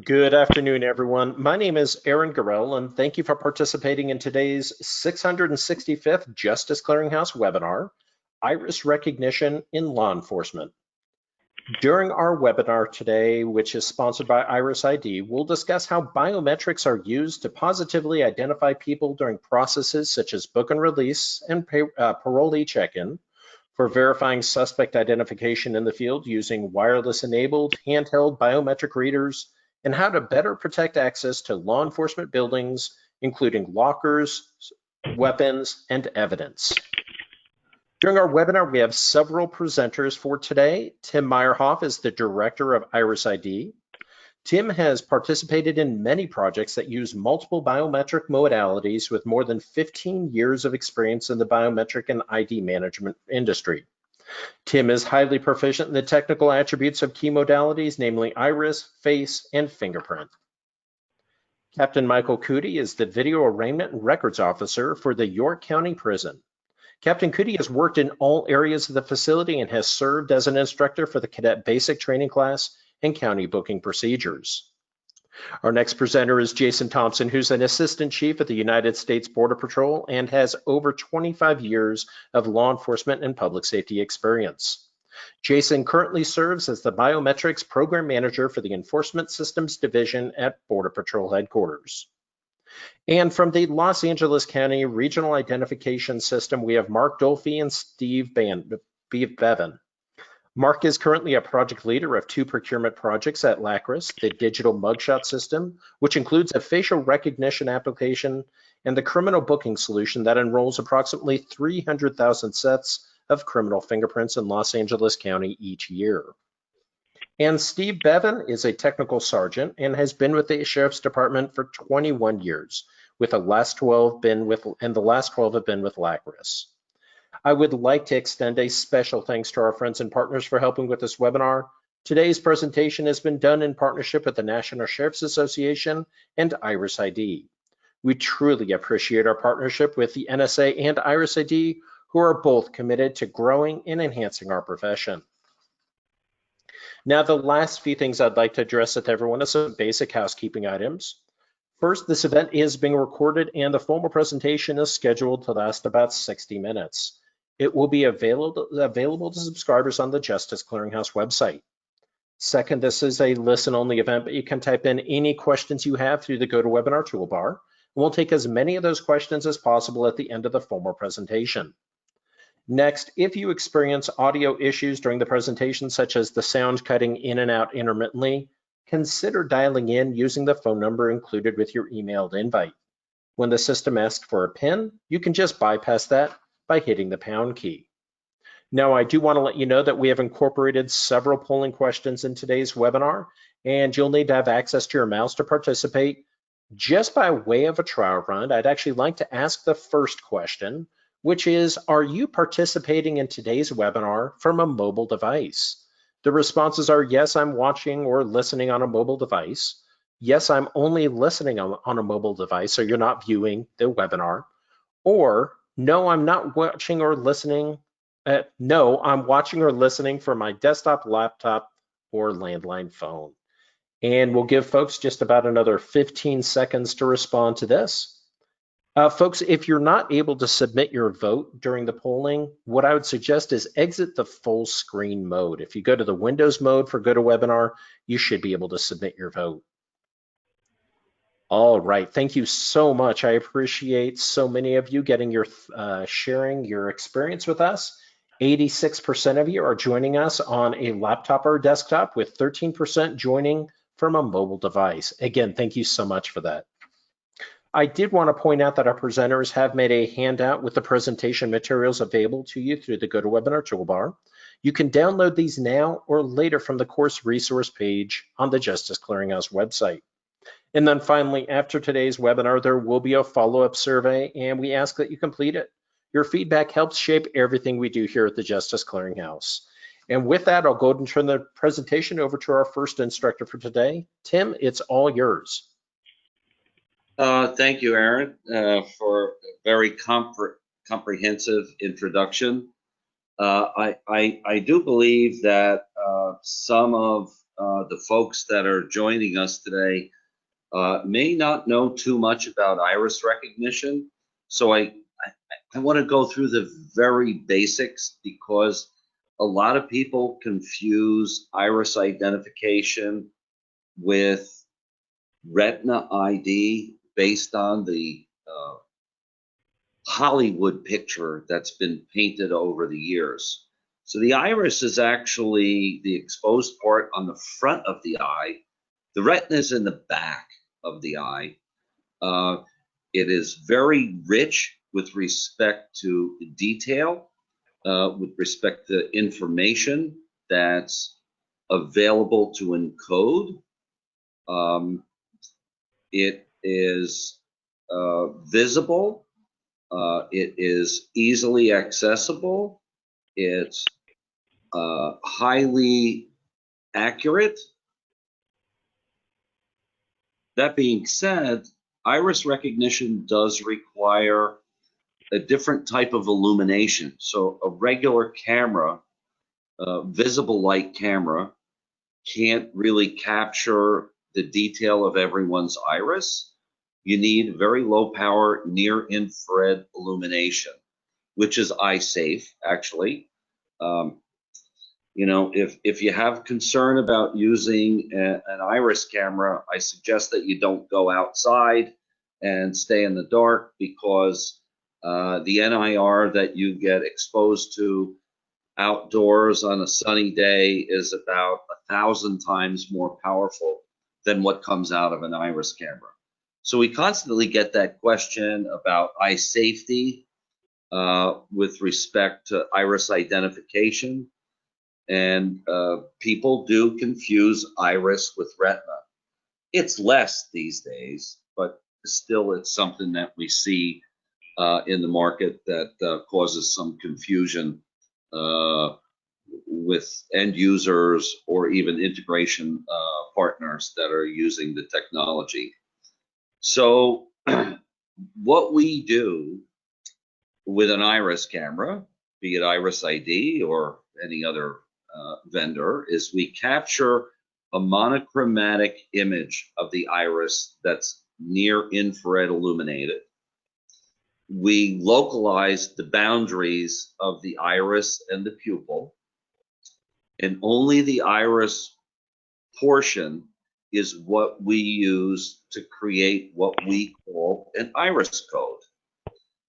Good afternoon, everyone. My name is Aaron Garrell, and thank you for participating in today's 665th Justice Clearinghouse webinar, Iris Recognition in Law Enforcement. During our webinar today, which is sponsored by Iris ID, we'll discuss how biometrics are used to positively identify people during processes such as book and release and parolee check-in, for verifying suspect identification in the field using wireless-enabled handheld biometric readers, and how to better protect access to law enforcement buildings, including lockers, weapons, and evidence. During our webinar, we have several presenters for today. Tim Meyerhoff is the director of Iris ID. Tim has participated in many projects that use multiple biometric modalities with more than 15 years of experience in the biometric and ID management industry. Tim is highly proficient in the technical attributes of key modalities, namely iris, face, and fingerprint. Captain Michael Cootie is the Video Arraignment and Records Officer for the York County Prison. Captain Cootie has worked in all areas of the facility and has served as an instructor for the Cadet Basic Training Class and County Booking Procedures. Our next presenter is Jason Thompson, who's an Assistant Chief at the United States Border Patrol and has over 25 years of law enforcement and public safety experience. Jason currently serves as the Biometrics Program Manager for the Enforcement Systems Division at Border Patrol Headquarters. And from the Los Angeles County Regional Identification System, we have Mark Dolphy and Steve Bevan. Mark is currently a project leader of 2 procurement projects at LACRIS, the digital mugshot system, which includes a facial recognition application and the criminal booking solution that enrolls approximately 300,000 sets of criminal fingerprints in Los Angeles County each year. And Steve Bevan is a technical sergeant and has been with the Sheriff's Department for 21 years, with the last 12 have been with LACRIS. I would like to extend a special thanks to our friends and partners for helping with this webinar. Today's presentation has been done in partnership with the National Sheriff's Association and Iris ID. We truly appreciate our partnership with the NSA and Iris ID, who are both committed to growing and enhancing our profession. Now, the last few things I'd like to address with everyone is some basic housekeeping items. First, this event is being recorded and the formal presentation is scheduled to last about 60 minutes. It will be available to subscribers on the Justice Clearinghouse website. Second, this is a listen-only event, but you can type in any questions you have through the GoToWebinar toolbar. We'll take as many of those questions as possible at the end of the formal presentation. Next, if you experience audio issues during the presentation, such as the sound cutting in and out intermittently, consider dialing in using the phone number included with your emailed invite. When the system asks for a PIN, you can just bypass that by hitting the pound key. Now, I do want to let you know that we have incorporated several polling questions in today's webinar, and you'll need to have access to your mouse to participate. Just by way of a trial run, I'd actually like to ask the first question, which is, are you participating in today's webinar from a mobile device? The responses are yes, I'm watching or listening on a mobile device. Yes, I'm only listening on a mobile device, so you're not viewing the webinar. Or no, I'm not watching or listening. No, I'm watching or listening from my desktop, laptop, or landline phone. And we'll give folks just about another 15 seconds to respond to this. Folks, if you're not able to submit your vote during the polling, what I would suggest is exit the full screen mode. If you go to the Windows mode for GoToWebinar, you should be able to submit your vote. All right, thank you so much. I appreciate so many of you getting your sharing your experience with us. 86% of you are joining us on a laptop or desktop, with 13% joining from a mobile device. Again, thank you so much for that. I did want to point out that our presenters have made a handout with the presentation materials available to you through the GoToWebinar toolbar. You can download these now or later from the course resource page on the Justice Clearinghouse website. And then finally, after today's webinar, there will be a follow-up survey, and we ask that you complete it. Your feedback helps shape everything we do here at the Justice Clearinghouse. And with that, I'll go ahead and turn the presentation over to our first instructor for today. Tim, it's all yours. Thank you, Aaron, for a very comprehensive introduction. I do believe that some of the folks that are joining us today may not know too much about iris recognition. So I want to go through the very basics because a lot of people confuse iris identification with retina ID based on the Hollywood picture that's been painted over the years. So the iris is actually the exposed part on the front of the eye. The retina is in the back of the eye. It is very rich with respect to detail, with respect to information that's available to encode. It is visible. It is easily accessible. It's highly accurate. That being said, iris recognition does require a different type of illumination. So a regular camera, visible light camera, can't really capture the detail of everyone's iris. You need very low power near infrared illumination, which is eye safe, actually. You know, if you have concern about using an iris camera, I suggest that you don't go outside and stay in the dark, because the NIR that you get exposed to outdoors on a sunny day is about 1,000 times more powerful than what comes out of an iris camera. So we constantly get that question about eye safety with respect to iris identification. And people do confuse iris with retina. It's less these days, but still it's something that we see in the market that causes some confusion with end users or even integration partners that are using the technology. So what we do with an iris camera, be it Iris ID or any other vendor, is we capture a monochromatic image of the iris that's near infrared illuminated. We localize the boundaries of the iris and the pupil, and only the iris portion is what we use to create what we call an iris code.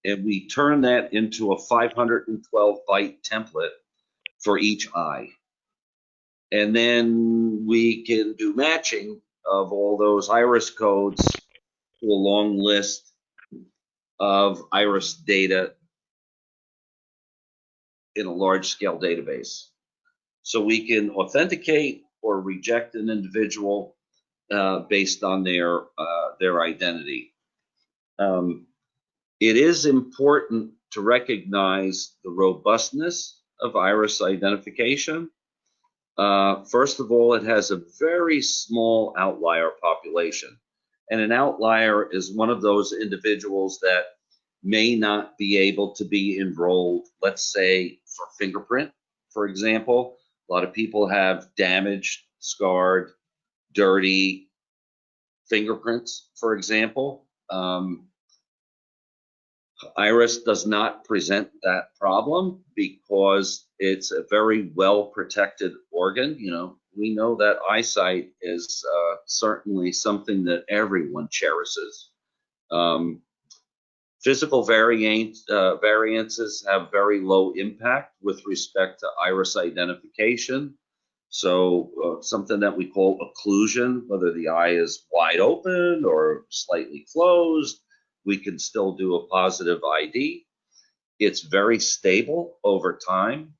And we turn that into a 512 byte template for each eye. And then we can do matching of all those iris codes to a long list of iris data in a large scale database. So we can authenticate or reject an individual based on their identity. It is important to recognize the robustness of iris identification. First of all, it has a very small outlier population. And an outlier is one of those individuals that may not be able to be enrolled, let's say, for fingerprint, for example. A lot of people have damaged, scarred, dirty fingerprints, for example. Iris does not present that problem because it's a very well protected organ. You know, we know that eyesight is certainly something that everyone cherishes. Physical variances have very low impact with respect to iris identification. So something that we call occlusion, whether the eye is wide open or slightly closed, we can still do a positive ID. It's very stable over time.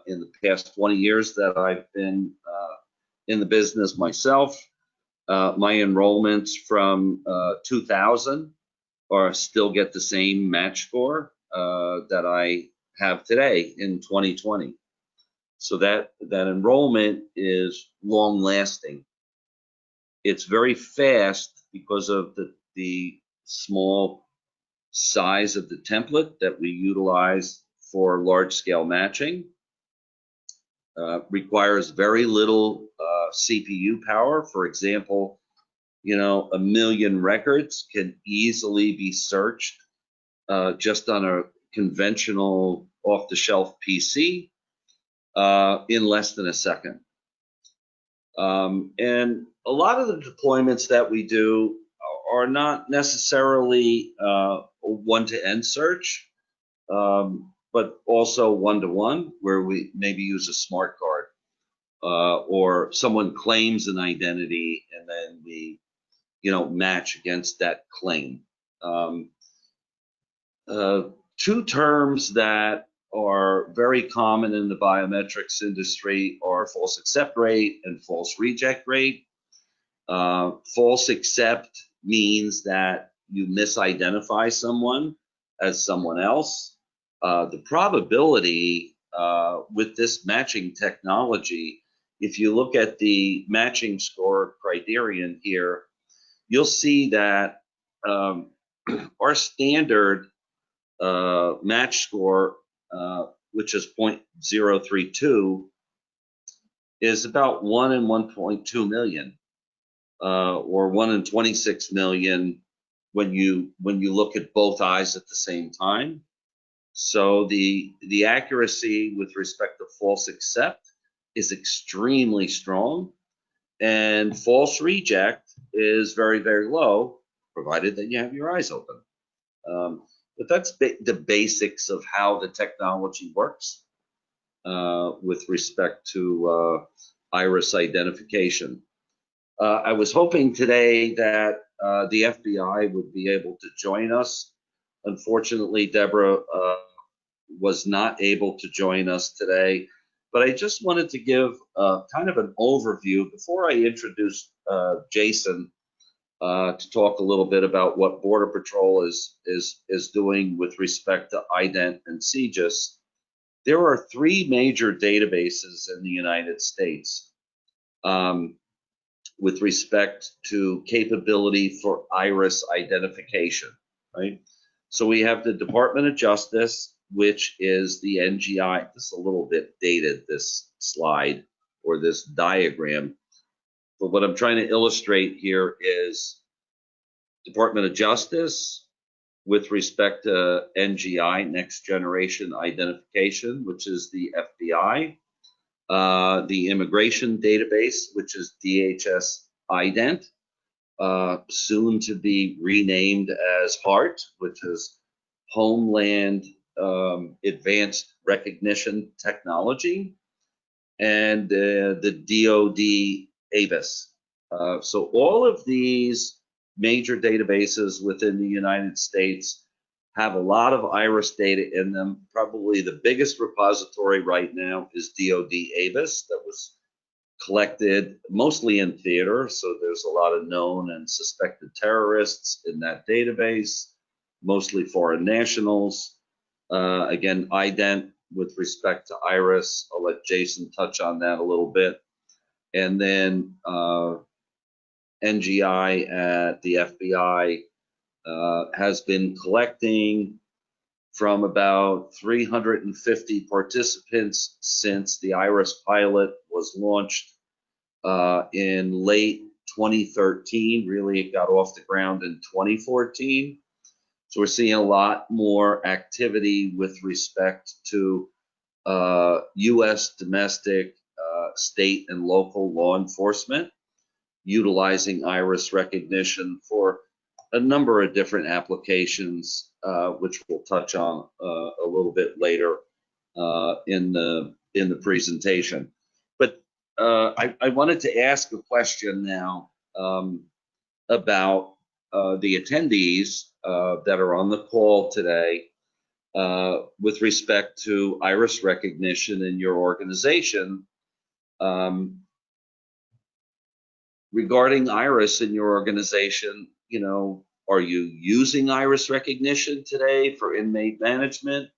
In the past 20 years that I've been in the business myself, my enrollments from 2000 still get the same match score that I have today in 2020. So that enrollment is long lasting. It's very fast because of the small size of the template that we utilize for large scale matching. requires very little CPU power. For example, 1 million records can easily be searched just on a conventional off-the-shelf PC in less than a second. And a lot of the deployments that we do are not necessarily one-to-end search, but also one-to-one, where we maybe use a smart card, or someone claims an identity and then we, match against that claim. Two terms that are very common in the biometrics industry are false accept rate and false reject rate. False accept means that you misidentify someone as someone else. The probability with this matching technology, if you look at the matching score criterion here, you'll see that our standard match score, which is 0.032, is about 1 in 1.2 million, or 1 in 26 million when you look at both eyes at the same time. So the accuracy with respect to false accept is extremely strong, and false reject is very, very low, provided that you have your eyes open. But that's the basics of how the technology works with respect to iris identification. I was hoping today that the FBI would be able to join us. Unfortunately, Deborah was not able to join us today, but I just wanted to give kind of an overview before I introduce Jason to talk a little bit about what Border Patrol is doing with respect to IDENT and CGIS. There are 3 major databases in the United States with respect to capability for iris identification, right? So we have the Department of Justice, which is the NGI. This is a little bit dated, this slide or this diagram, but what I'm trying to illustrate here is Department of Justice with respect to NGI, Next Generation Identification, which is the FBI, the Immigration Database, which is DHS IDENT, soon to be renamed as HART, which is Homeland Advanced Recognition Technology, and the DoD ABIS. So all of these major databases within the United States have a lot of iris data in them. Probably the biggest repository right now is DoD ABIS, that was collected mostly in theater, so there's a lot of known and suspected terrorists in that database, mostly foreign nationals. Again, IDENT with respect to iris, I'll let Jason touch on that a little bit. And then NGI at the FBI has been collecting from about 350 participants since the iris pilot was launched in late 2013. Really, it got off the ground in 2014. So we're seeing a lot more activity with respect to U.S. domestic, state, and local law enforcement utilizing iris recognition for a number of different applications, which we'll touch on a little bit later in the presentation. But I wanted to ask a question now about the attendees that are on the call today with respect to iris recognition in your organization. Regarding iris in your organization, are you using iris recognition today for inmate management?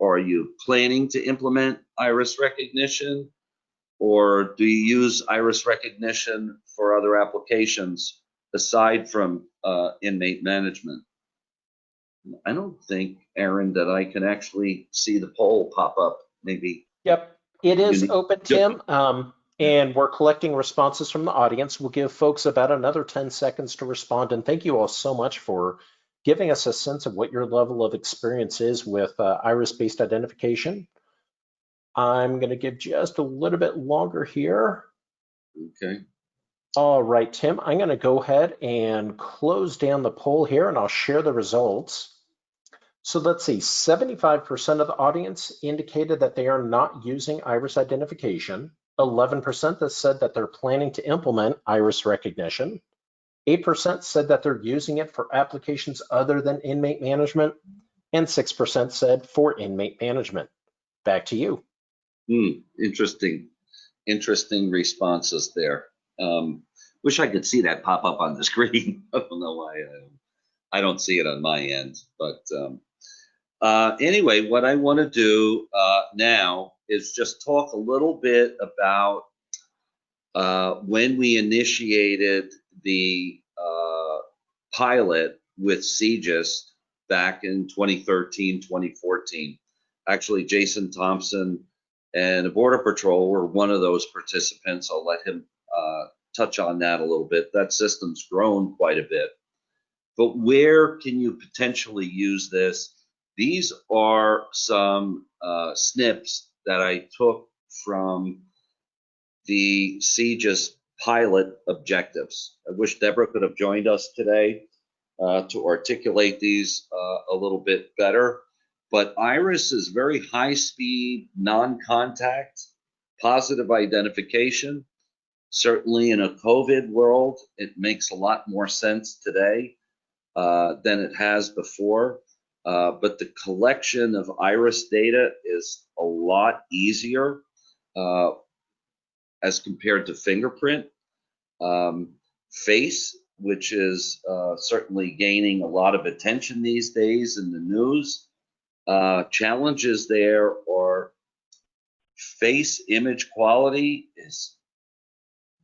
Or are you planning to implement iris recognition? Or do you use iris recognition for other applications aside from inmate management? I don't think, Aaron, that I can actually see the poll pop up. Maybe. Yep. It is Unique. open, Tim, and we're collecting responses from the audience. We'll give folks about another 10 seconds to respond. And thank you all so much for giving us a sense of what your level of experience is with iris-based identification. I'm going to give just a little bit longer here. Okay. All right, Tim, I'm going to go ahead and close down the poll here, and I'll share the results. So let's see, 75% of the audience indicated that they are not using iris identification. 11% that said that they're planning to implement iris recognition. 8% said that they're using it for applications other than inmate management. And 6% said for inmate management. Back to you. Interesting responses there. Wish I could see that pop up on the screen. I don't know why I don't see it on my end. But anyway, what I want to do now is just talk a little bit about when we initiated the pilot with CGIS back in 2013, 2014. Actually, Jason Thompson and the Border Patrol were one of those participants. I'll let him touch on that a little bit. That system's grown quite a bit. But where can you potentially use this? These are some snips that I took from the CGIS pilot objectives. I wish Deborah could have joined us today to articulate these a little bit better. But iris is very high speed, non-contact, positive identification. Certainly in a COVID world, it makes a lot more sense today than it has before. But the collection of iris data is a lot easier as compared to fingerprint. Face, which is certainly gaining a lot of attention these days in the news. Challenges there are face image quality is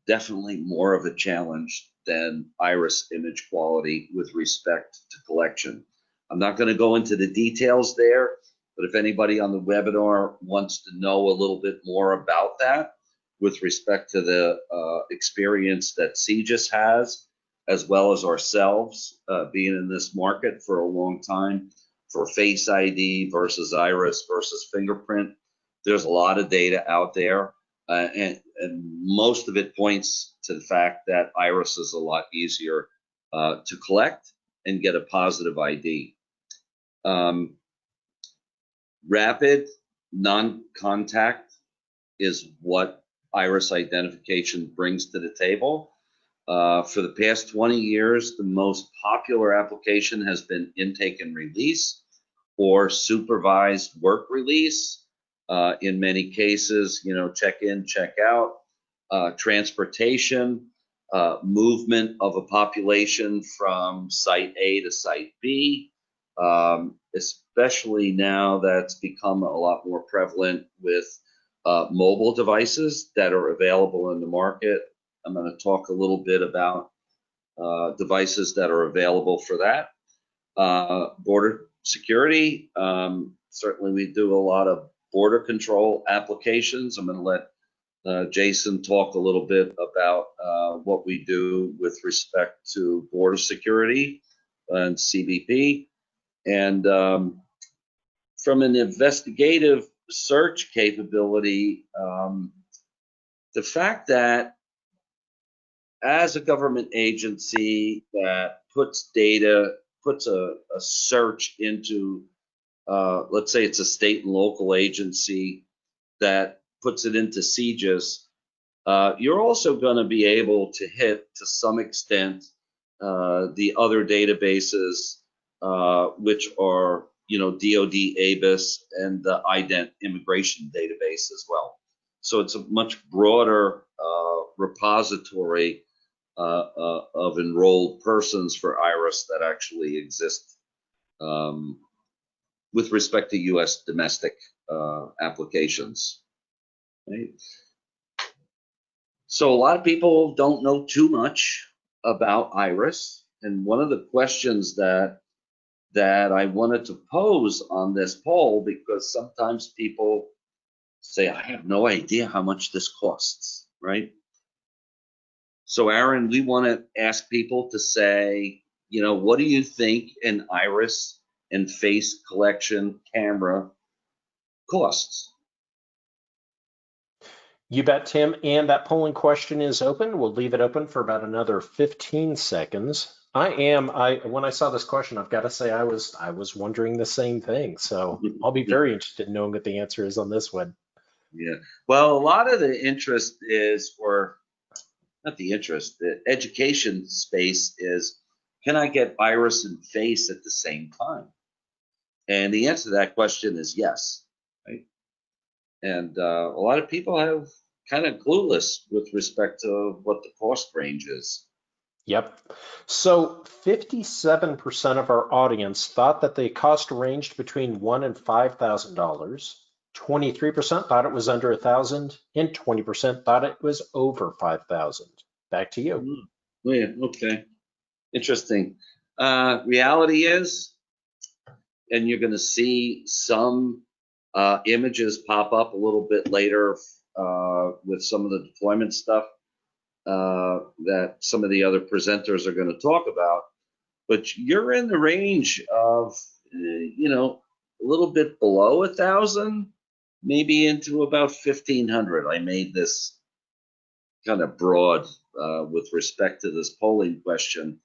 definitely more of a challenge than iris image quality with respect to collection. I'm not going to go into the details there, but if anybody on the webinar wants to know a little bit more about that with respect to the experience that CGIS has, as well as ourselves being in this market for a long time for Face ID versus iris versus fingerprint, there's a lot of data out there. And most of it points to the fact that iris is a lot easier to collect and get a positive ID. Rapid non-contact is what iris identification brings to the table. For the past 20 years, the most popular application has been intake and release or supervised work release. In many cases, check in, check out, transportation, movement of a population from site A to site B, especially now that's become a lot more prevalent with mobile devices that are available in the market. I'm going to talk a little bit about devices that are available for that. Border security, certainly we do a lot of border control applications. I'm going to let Jason talk a little bit about what we do with respect to border security and CBP. And from an investigative search capability, the fact that as a government agency that puts a search into, let's say it's a state and local agency that puts it into CGIS, you're also going to be able to hit to some extent the other databases, which are DoD ABIS and the IDENT immigration database as well. So it's a much broader repository of enrolled persons for iris that actually exist with respect to U.S. domestic applications. Right? So a lot of people don't know too much about iris, and one of the questions that I wanted to pose on this poll, because sometimes people say, I have no idea how much this costs, right? So Aaron, we want to ask people to say, what do you think an iris and face collection camera costs? You bet, Tim. And that polling question is open. We'll leave it open for about another 15 seconds. When I saw this question, I've got to say I was wondering the same thing. So I'll be very interested in knowing what the answer is on this one. Yeah. Well, a lot of the interest is, or not the interest, the education space is, can I get iris and face at the same time? And the answer to that question is yes, right? And a lot of people have kind of clueless with respect to what the cost range is. Yep. So 57% of our audience thought that the cost ranged between $1,000 and $5,000. 23% thought it was under 1,000, and 20% thought it was over 5,000. Back to you. Oh, yeah, okay. Interesting. Reality is, and you're going to see some images pop up a little bit later with some of the deployment stuff that some of the other presenters are going to talk about. But you're in the range of, a little bit below 1,000, maybe into about 1,500. I made this kind of broad with respect to this polling question,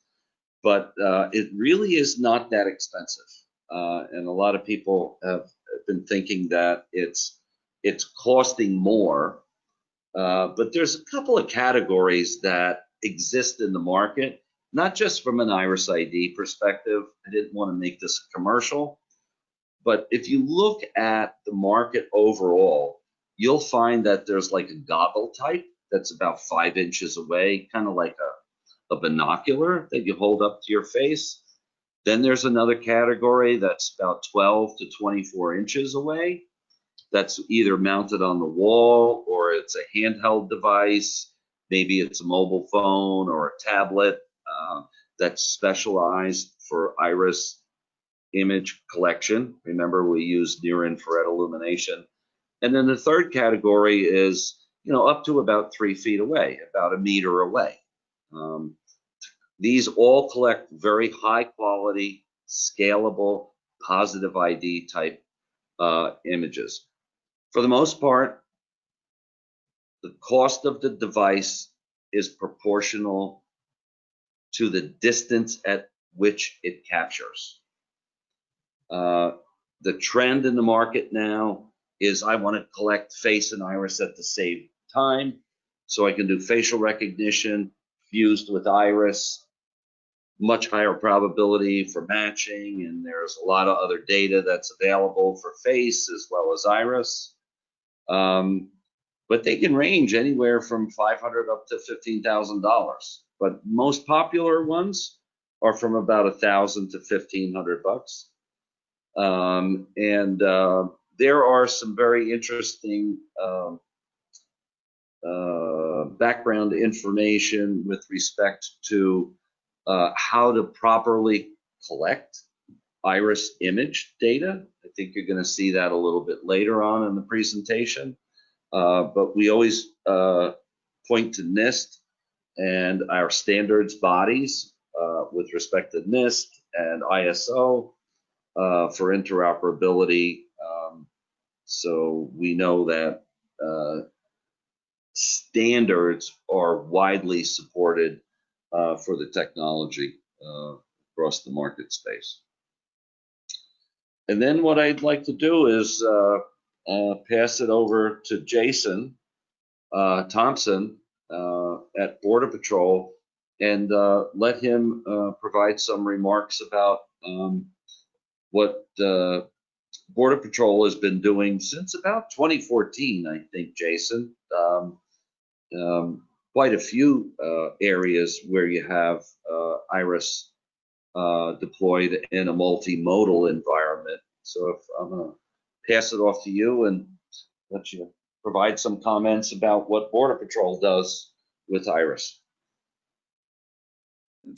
but it really is not that expensive. And a lot of people have been thinking that it's costing more. But there's a couple of categories that exist in the market, not just from an Iris ID perspective. I didn't want to make this a commercial, but if you look at the market overall, you'll find that there's like a goggle type that's about 5 inches away, kind of like a binocular that you hold up to your face. Then there's another category that's about 12 to 24 inches away. That's either mounted on the wall or it's a handheld device. Maybe it's a mobile phone or a tablet that's specialized for iris image collection. Remember, we use near infrared illumination. And then the third category is, up to about 3 feet away, about a meter away. These all collect very high quality, scalable, positive ID type images. For the most part, the cost of the device is proportional to the distance at which it captures. The trend in the market now is I want to collect face and iris at the same time, so I can do facial recognition fused with iris, much higher probability for matching, and there's a lot of other data that's available for face as well as iris. But they can range anywhere from $500 up to $15,000. But most popular ones are from about $1,000 to $1,500. And there are some very interesting background information with respect to how to properly collect iris image data. I think you're going to see that a little bit later on in the presentation. But we always point to NIST and our standards bodies with respect to NIST and ISO for interoperability. So we know that standards are widely supported for the technology across the market space. And then what I'd like to do is pass it over to Jason Thompson at Border Patrol and let him provide some remarks about what Border Patrol has been doing since about 2014, I think, Jason. Quite a few areas where you have iris deployed in a multimodal environment. So if I'm going to pass it off to you and let you provide some comments about what Border Patrol does with iris.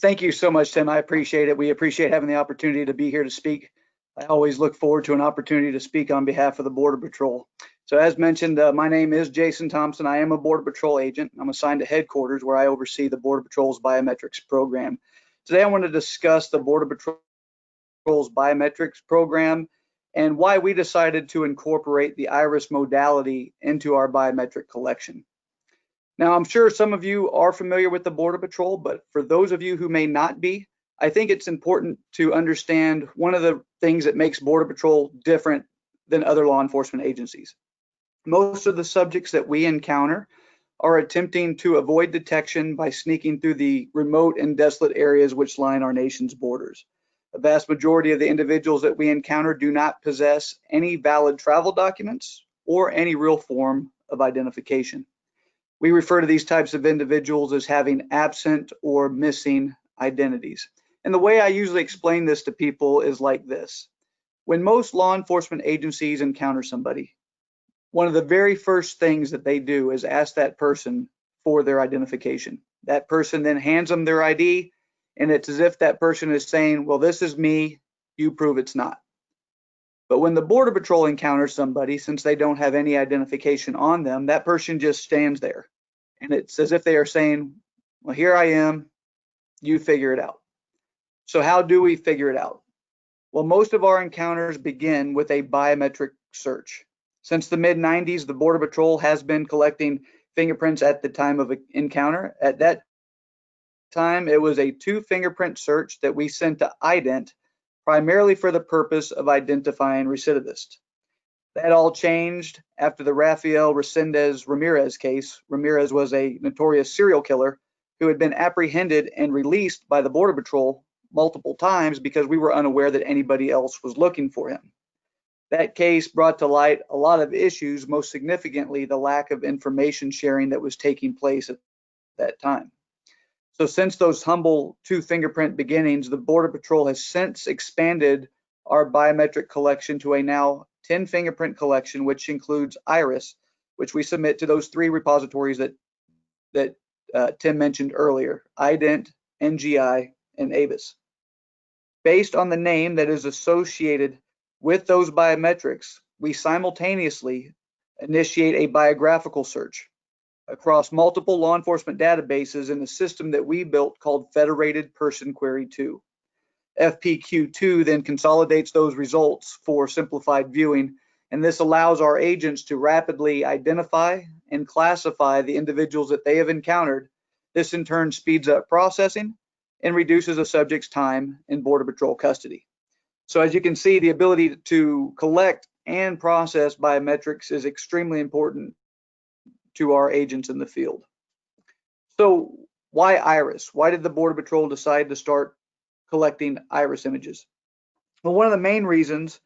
Thank you so much, Tim. I appreciate it. We appreciate having the opportunity to be here to speak. I always look forward to an opportunity to speak on behalf of the Border Patrol. So as mentioned, my name is Jason Thompson. I am a Border Patrol agent. I'm assigned to headquarters where I oversee the Border Patrol's biometrics program. Today I want to discuss the Border Patrol's biometrics program and why we decided to incorporate the iris modality into our biometric collection. Now, I'm sure some of you are familiar with the Border Patrol, but for those of you who may not be, I think it's important to understand one of the things that makes Border Patrol different than other law enforcement agencies. Most of the subjects that we encounter are attempting to avoid detection by sneaking through the remote and desolate areas which line our nation's borders. The vast majority of the individuals that we encounter do not possess any valid travel documents or any real form of identification. We refer to these types of individuals as having absent or missing identities. And the way I usually explain this to people is like this. When most law enforcement agencies encounter somebody, one of the very first things that they do is ask that person for their identification. That person then hands them their ID, and it's as if that person is saying, well, this is me, you prove it's not. But when the Border Patrol encounters somebody, since they don't have any identification on them, that person just stands there. And it's as if they are saying, well, here I am, you figure it out. So how do we figure it out? Well, most of our encounters begin with a biometric search. Since the mid-90s, the Border Patrol has been collecting fingerprints at the time of an encounter. At that time, it was a 2-fingerprint search that we sent to IDENT, primarily for the purpose of identifying recidivists. That all changed after the Rafael Resendez Ramirez case. Ramirez was a notorious serial killer who had been apprehended and released by the Border Patrol multiple times because we were unaware that anybody else was looking for him. That case brought to light a lot of issues, most significantly the lack of information sharing that was taking place at that time. So since those humble 2-fingerprint beginnings, the Border Patrol has since expanded our biometric collection to a now 10-fingerprint collection, which includes iris, which we submit to those 3 repositories that Tim mentioned earlier, IDENT, NGI, and ABIS. Based on the name that is associated with those biometrics, we simultaneously initiate a biographical search across multiple law enforcement databases in a system that we built called Federated Person Query 2. FPQ2 then consolidates those results for simplified viewing, and this allows our agents to rapidly identify and classify the individuals that they have encountered. This in turn speeds up processing and reduces a subject's time in Border Patrol custody. So as you can see, the ability to collect and process biometrics is extremely important to our agents in the field. So why iris? Why did the Border Patrol decide to start collecting iris images? Well, one of the main reasons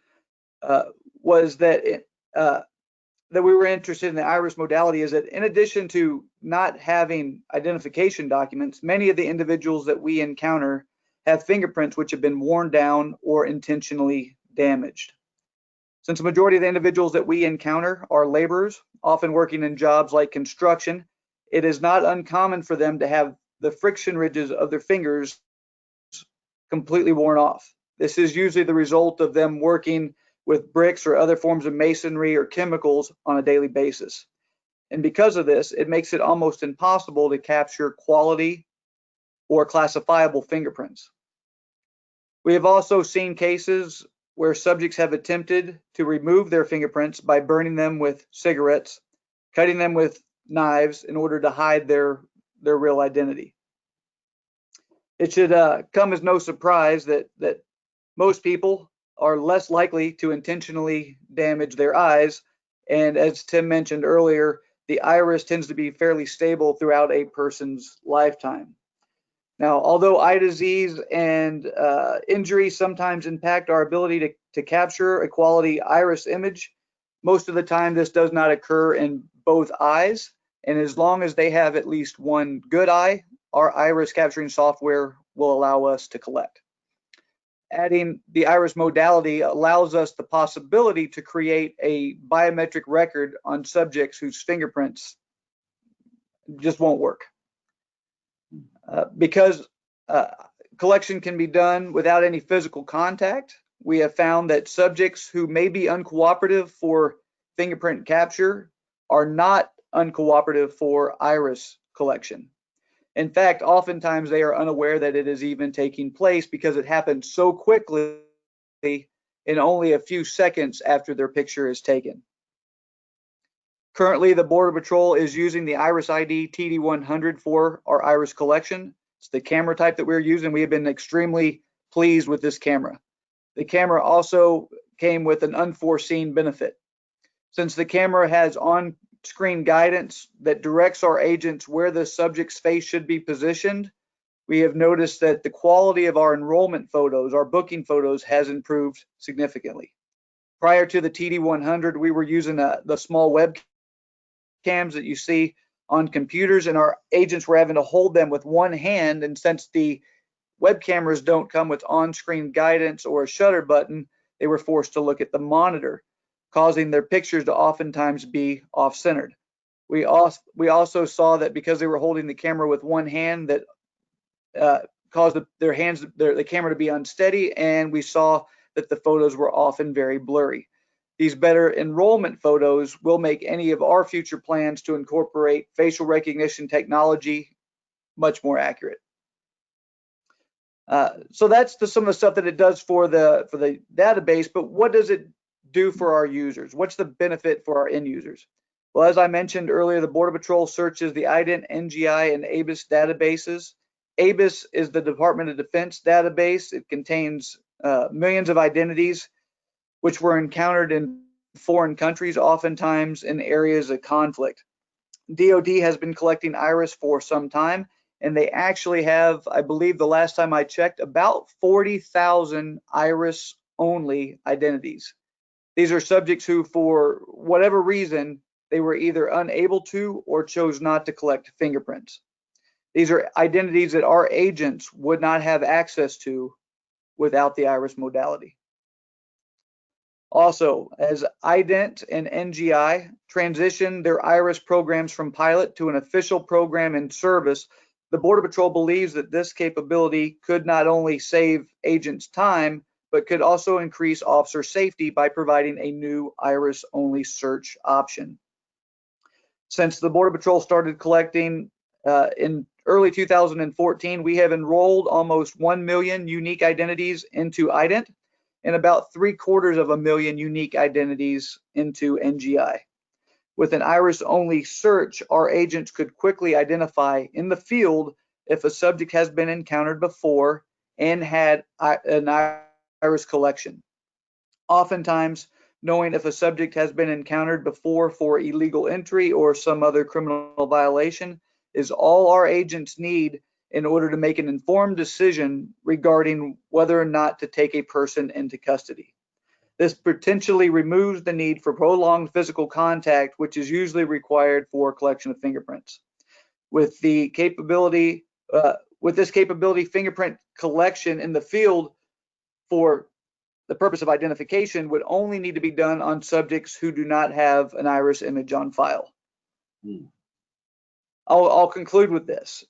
was that that we were interested in the iris modality is that in addition to not having identification documents, many of the individuals that we encounter have fingerprints which have been worn down or intentionally damaged. Since the majority of the individuals that we encounter are laborers, often working in jobs like construction, it is not uncommon for them to have the friction ridges of their fingers completely worn off. This is usually the result of them working with bricks or other forms of masonry or chemicals on a daily basis. And because of this, it makes it almost impossible to capture quality or classifiable fingerprints. We have also seen cases where subjects have attempted to remove their fingerprints by burning them with cigarettes, cutting them with knives in order to hide their real identity. It should come as no surprise that most people are less likely to intentionally damage their eyes. And as Tim mentioned earlier, the iris tends to be fairly stable throughout a person's lifetime. Now, although eye disease and injury sometimes impact our ability to capture a quality iris image, most of the time this does not occur in both eyes. And as long as they have at least one good eye, our iris capturing software will allow us to collect. Adding the iris modality allows us the possibility to create a biometric record on subjects whose fingerprints just won't work. Because collection can be done without any physical contact, we have found that subjects who may be uncooperative for fingerprint capture are not uncooperative for iris collection. In fact, oftentimes they are unaware that it is even taking place because it happens so quickly in only a few seconds after their picture is taken. Currently, the Border Patrol is using the Iris ID TD100 for our iris collection. It's the camera type that we're using. We have been extremely pleased with this camera. The camera also came with an unforeseen benefit. Since the camera has on-screen guidance that directs our agents where the subject's face should be positioned, we have noticed that the quality of our enrollment photos, our booking photos, has improved significantly. Prior to the TD100, we were using the small webcams that you see on computers, and our agents were having to hold them with one hand, and since the web cameras don't come with on-screen guidance or a shutter button, they were forced to look at the monitor, causing their pictures to oftentimes be off-centered. We also saw that because they were holding the camera with one hand, that caused the camera to be unsteady, and we saw that the photos were often very blurry. These better enrollment photos will make any of our future plans to incorporate facial recognition technology much more accurate. So that's some of the stuff that it does for the database, but what does it do for our users? What's the benefit for our end users? Well, as I mentioned earlier, the Border Patrol searches the IDENT, NGI, and ABIS databases. ABIS is the Department of Defense database. It contains millions of identities which were encountered in foreign countries, oftentimes in areas of conflict. DoD has been collecting iris for some time, and they actually have, I believe the last time I checked, about 40,000 iris-only identities. These are subjects who, for whatever reason, they were either unable to or chose not to collect fingerprints. These are identities that our agents would not have access to without the iris modality. Also, as IDENT and NGI transition their iris programs from pilot to an official program in service, the Border Patrol believes that this capability could not only save agents time, but could also increase officer safety by providing a new iris-only search option. Since the Border Patrol started collecting in early 2014, we have enrolled almost 1 million unique identities into IDENT and about 750,000 unique identities into NGI. With an iris-only search, our agents could quickly identify in the field if a subject has been encountered before and had an iris collection. Oftentimes, knowing if a subject has been encountered before for illegal entry or some other criminal violation is all our agents need in order to make an informed decision regarding whether or not to take a person into custody. This potentially removes the need for prolonged physical contact, which is usually required for collection of fingerprints. With this capability, fingerprint collection in the field for the purpose of identification would only need to be done on subjects who do not have an iris image on file. I'll conclude with this.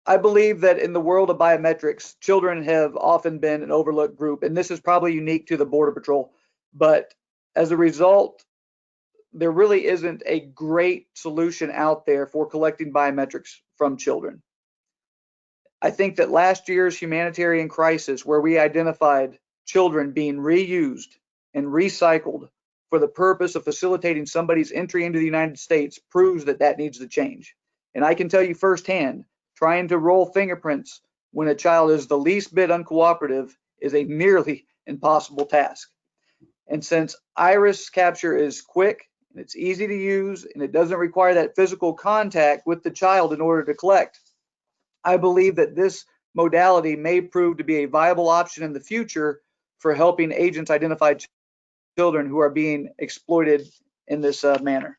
I believe that in the world of biometrics, children have often been an overlooked group, and this is probably unique to the Border Patrol. But as a result, there really isn't a great solution out there for collecting biometrics from children. I think that last year's humanitarian crisis, where we identified children being reused and recycled for the purpose of facilitating somebody's entry into the United States, proves that that needs to change. And I can tell you firsthand, trying to roll fingerprints when a child is the least bit uncooperative is a nearly impossible task. And since iris capture is quick and it's easy to use and it doesn't require that physical contact with the child in order to collect, I believe that this modality may prove to be a viable option in the future for helping agents identify children who are being exploited in this manner.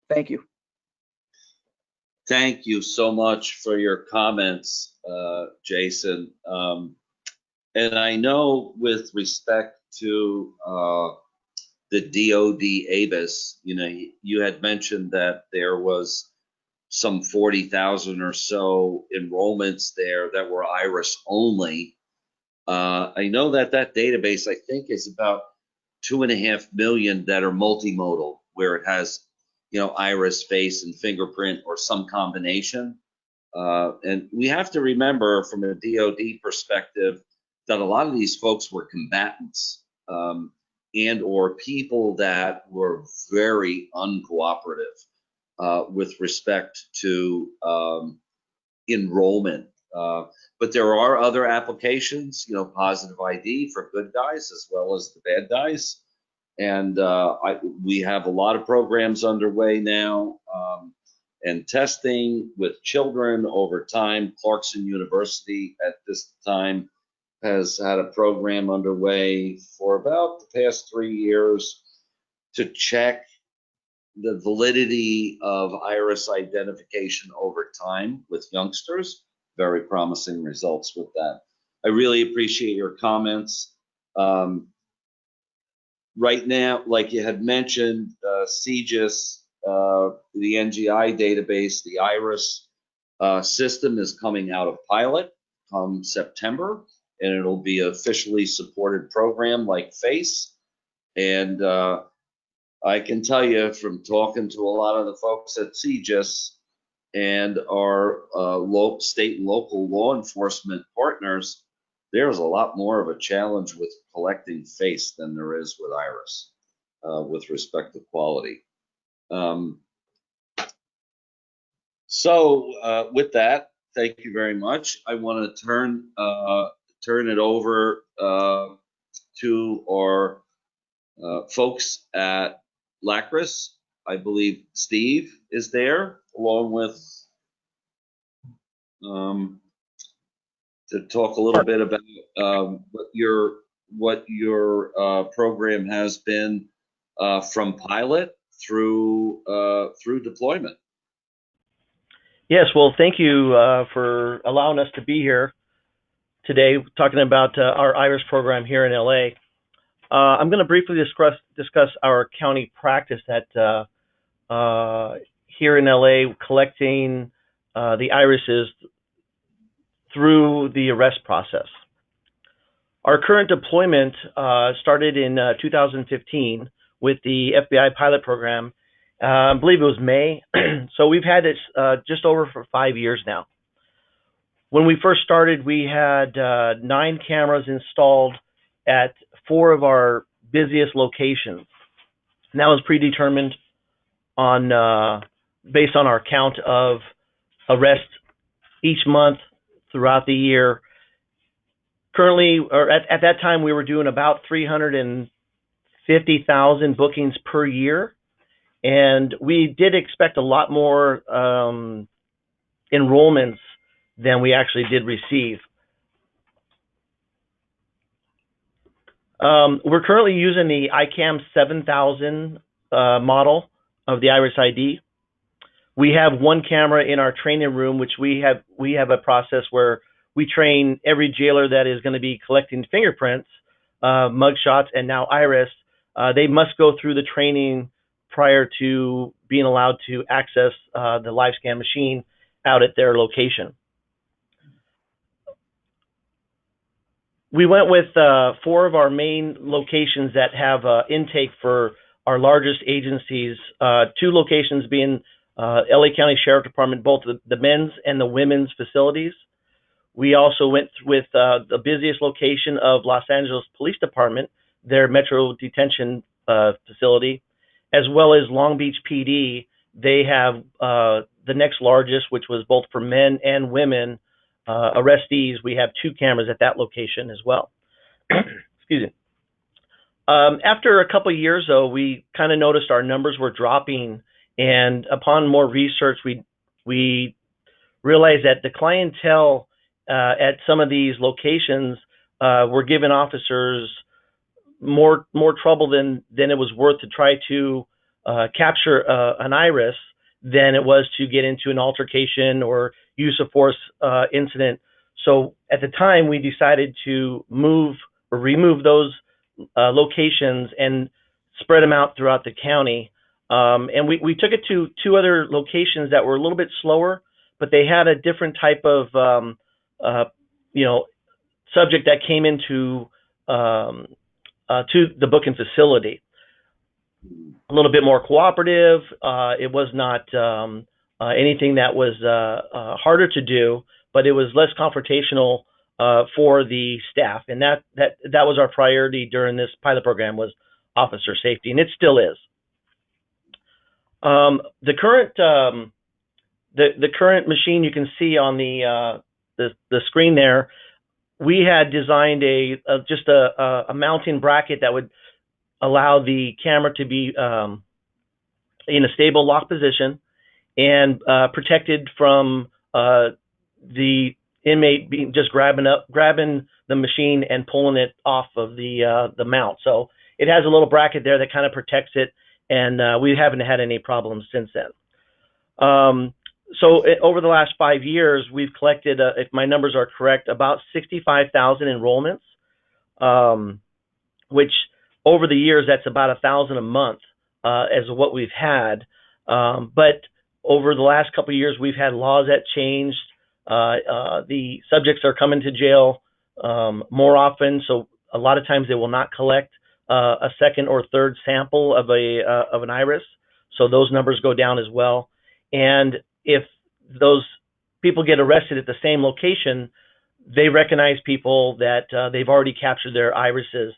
Thank you. Thank you so much for your comments, Jason. And I know with respect to the DoD ABIS, you had mentioned that there was some 40,000 or so enrollments there that were iris only. I know that database, I think, is about 2.5 million that are multimodal, where it has, iris, face, and fingerprint, or some combination. And we have to remember, from a DoD perspective, that a lot of these folks were combatants, and or people that were very uncooperative with respect to enrollment. But there are other applications, positive ID for good guys as well as the bad guys. And we have a lot of programs underway now, and testing with children over time. Clarkson University at this time has had a program underway for about the past 3 years to check the validity of iris identification over time with youngsters. Very promising results with that. I really appreciate your comments. Right now, like you had mentioned, CGIS, the NGI database, the iris system is coming out of pilot come September, and it'll be an officially supported program like FACE. And I can tell you from talking to a lot of the folks at CGIS and our state and local law enforcement partners, there's a lot more of a challenge with collecting face than there is with iris with respect to quality. So with that, thank you very much. I want to turn it over to our folks at Lacris. I believe Steve is there, along with to talk a little bit about what your program has been from pilot through deployment. Yes, well, thank you for allowing us to be here today talking about our iris program here in LA. I'm going to briefly discuss our county practice at here in LA, collecting the irises through the arrest process. Our current deployment started in 2015 with the FBI pilot program. I believe it was May. So we've had this just over for 5 years now. When we first started, we had 9 cameras installed at 4 of our busiest locations. And that was predetermined on based on our count of arrests each month throughout the year. Currently, or at that time, we were doing about 350,000 bookings per year. And we did expect a lot more enrollments than we actually did receive. We're currently using the ICAM 7000 model of the Iris ID. We have 1 camera in our training room, which we have a process where we train every jailer that is going to be collecting fingerprints, mugshots, and now iris. They must go through the training prior to being allowed to access the live scan machine out at their location. We went with 4 of our main locations that have intake for our largest agencies, 2 locations being LA County Sheriff Department, both the men's and the women's facilities. We also went with the busiest location of Los Angeles Police Department, their Metro Detention facility, as well as Long Beach PD. They have the next largest, which was both for men and women arrestees. We have 2 cameras at that location as well. Excuse me. After a couple of years, though, we kind of noticed our numbers were dropping, and upon more research, we realized that the clientele at some of these locations were giving officers more trouble than it was worth to try to capture an iris than it was to get into an altercation or use of force incident. So at the time, we decided to remove those locations and spread them out throughout the county. And we took it to 2 other locations that were a little bit slower, but they had a different type of subject that came into to the booking facility. A little bit more cooperative. It was not anything that was harder to do, but it was less confrontational for the staff, and that was our priority during this pilot program, was officer safety, and it still is. The current machine you can see on the screen there, we had designed just a mounting bracket that would allow the camera to be in a stable lock position and protected from the inmate just grabbing the machine and pulling it off of the mount. So it has a little bracket there that kind of protects it, and we haven't had any problems since then. So over the last 5 years, we've collected, if my numbers are correct, about 65,000 enrollments, which over the years, that's about 1,000 a month as what we've had. But over the last couple of years, we've had laws that changed. The subjects are coming to jail more often, so a lot of times they will not collect a second or third sample of an iris. So those numbers go down as well. And if those people get arrested at the same location, they recognize people that they've already captured their irises,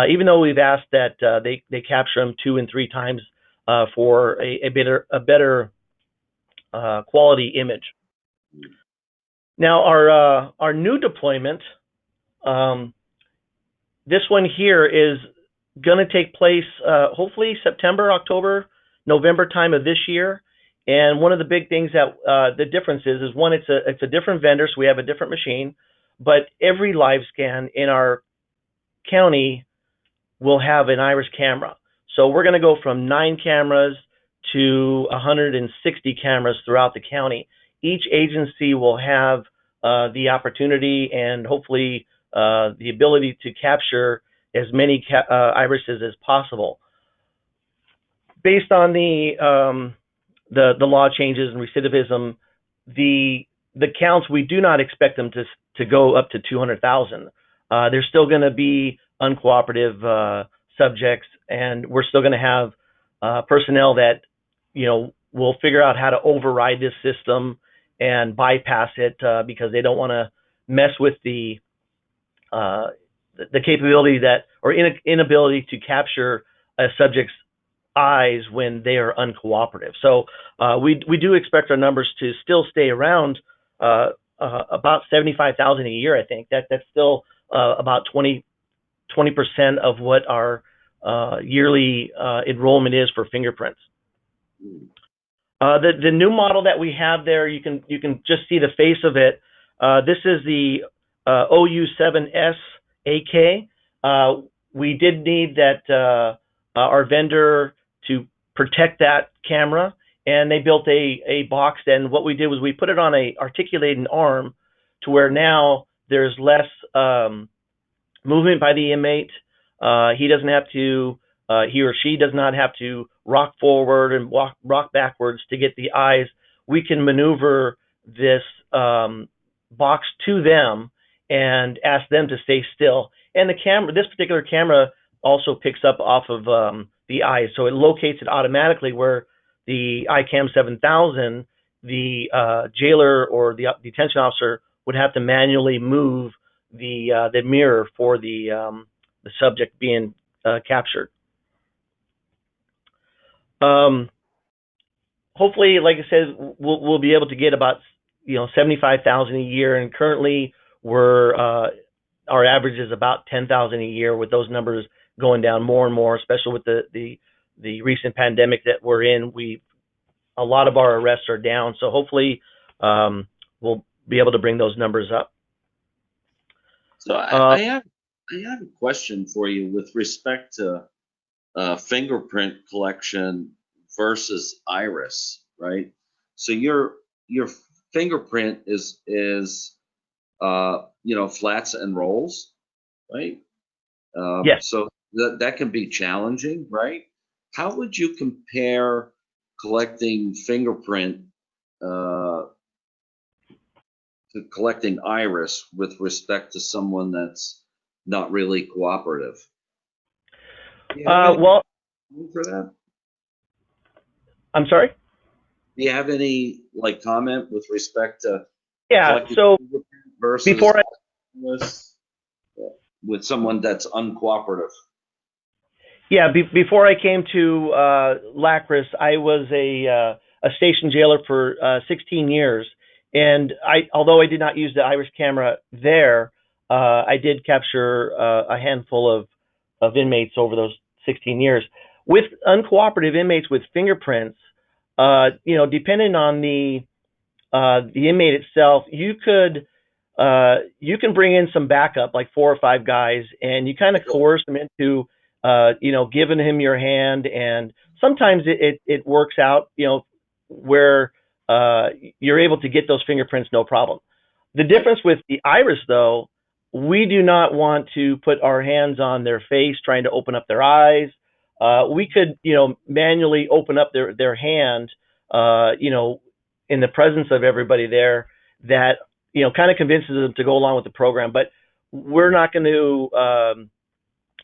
even though we've asked that they capture them 2 and 3 times for a better quality image. Now our new deployment, this one here is going to take place hopefully September, October, November time of this year. And one of the big things that the difference is one, it's a different vendor, so we have a different machine, but every live scan in our county will have an iris camera. So we're going to go from 9 cameras to 160 cameras throughout the county. Each agency will have the opportunity and hopefully the ability to capture as many irises as possible. Based on the law changes and recidivism, the counts, we do not expect them to go up to 200,000. There's still going to be uncooperative subjects, and we're still going to have personnel that, will figure out how to override this system and bypass it because they don't want to mess with the capability or inability to capture a subject's eyes when they are uncooperative. So we do expect our numbers to still stay around about 75,000 a year. I think that's still about 20% of what our yearly enrollment is for fingerprints. The new model that we have there, you can just see the face of it. This is the OU7S AK. We did need that our vendor to protect that camera, and they built a box. And what we did was we put it on a articulating arm to where now there's less movement by the inmate. He doesn't have to, he or she does not have to rock forward and rock backwards to get the eyes. We can maneuver this box to them and ask them to stay still. And the camera, this particular camera, also picks up off of the eyes, so it locates it automatically. Where the ICAM 7000, the jailer or the detention officer would have to manually move the mirror for the subject being captured. Hopefully, like I said, we'll be able to get about 75,000 a year, and currently our average is about 10,000 a year, with those numbers going down more and more, especially with the recent pandemic that we're in. A lot of our arrests are down, so hopefully we'll be able to bring those numbers up. So I have a question for you with respect to fingerprint collection versus iris, right? So your fingerprint is flats and rolls, right? Yes. So that can be challenging, right? How would you compare collecting fingerprint to collecting iris with respect to someone that's not really cooperative? Do you have any Well, for that? I'm sorry. Do you have any like comment with respect to Yeah. collecting So versus before I, with someone that's uncooperative? yeah, before I came to Lacris, I was a station jailer for 16 years, and although I did not use the iris camera there, I did capture a handful of inmates over those 16 years. With uncooperative inmates with fingerprints, depending on the inmate itself, you can bring in some backup, like 4 or 5 guys, and you kind of coerce them into giving him your hand, and sometimes it works out, where you're able to get those fingerprints no problem. The difference with the iris, though, we do not want to put our hands on their face trying to open up their eyes. We could, manually open up their hand, in the presence of everybody there, that kind of convinces them to go along with the program. But we're not going to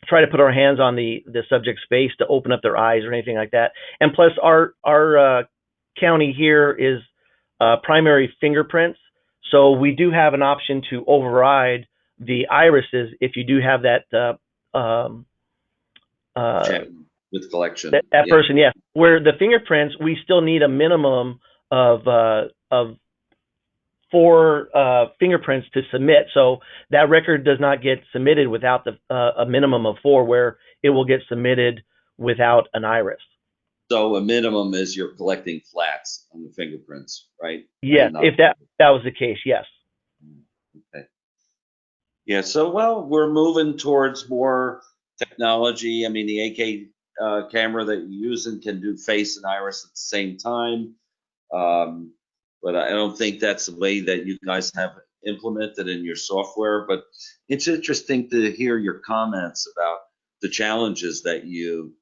try to put our hands on the subject's face to open up their eyes or anything like that. And plus, our county here is primary fingerprints, so we do have an option to override the irises if you do have that With collection. that person. Yes, where the fingerprints, we still need a minimum of 4 fingerprints to submit. So that record does not get submitted without a minimum of 4, where it will get submitted without an iris. So a minimum is you're collecting flats on the fingerprints, right? Yes, if that was the case, yes. Okay. Yeah, so well, we're moving towards more technology. I mean, the AK camera that you're using can do face and iris at the same time. But I don't think that's the way that you guys have implemented in your software. But it's interesting to hear your comments about the challenges that you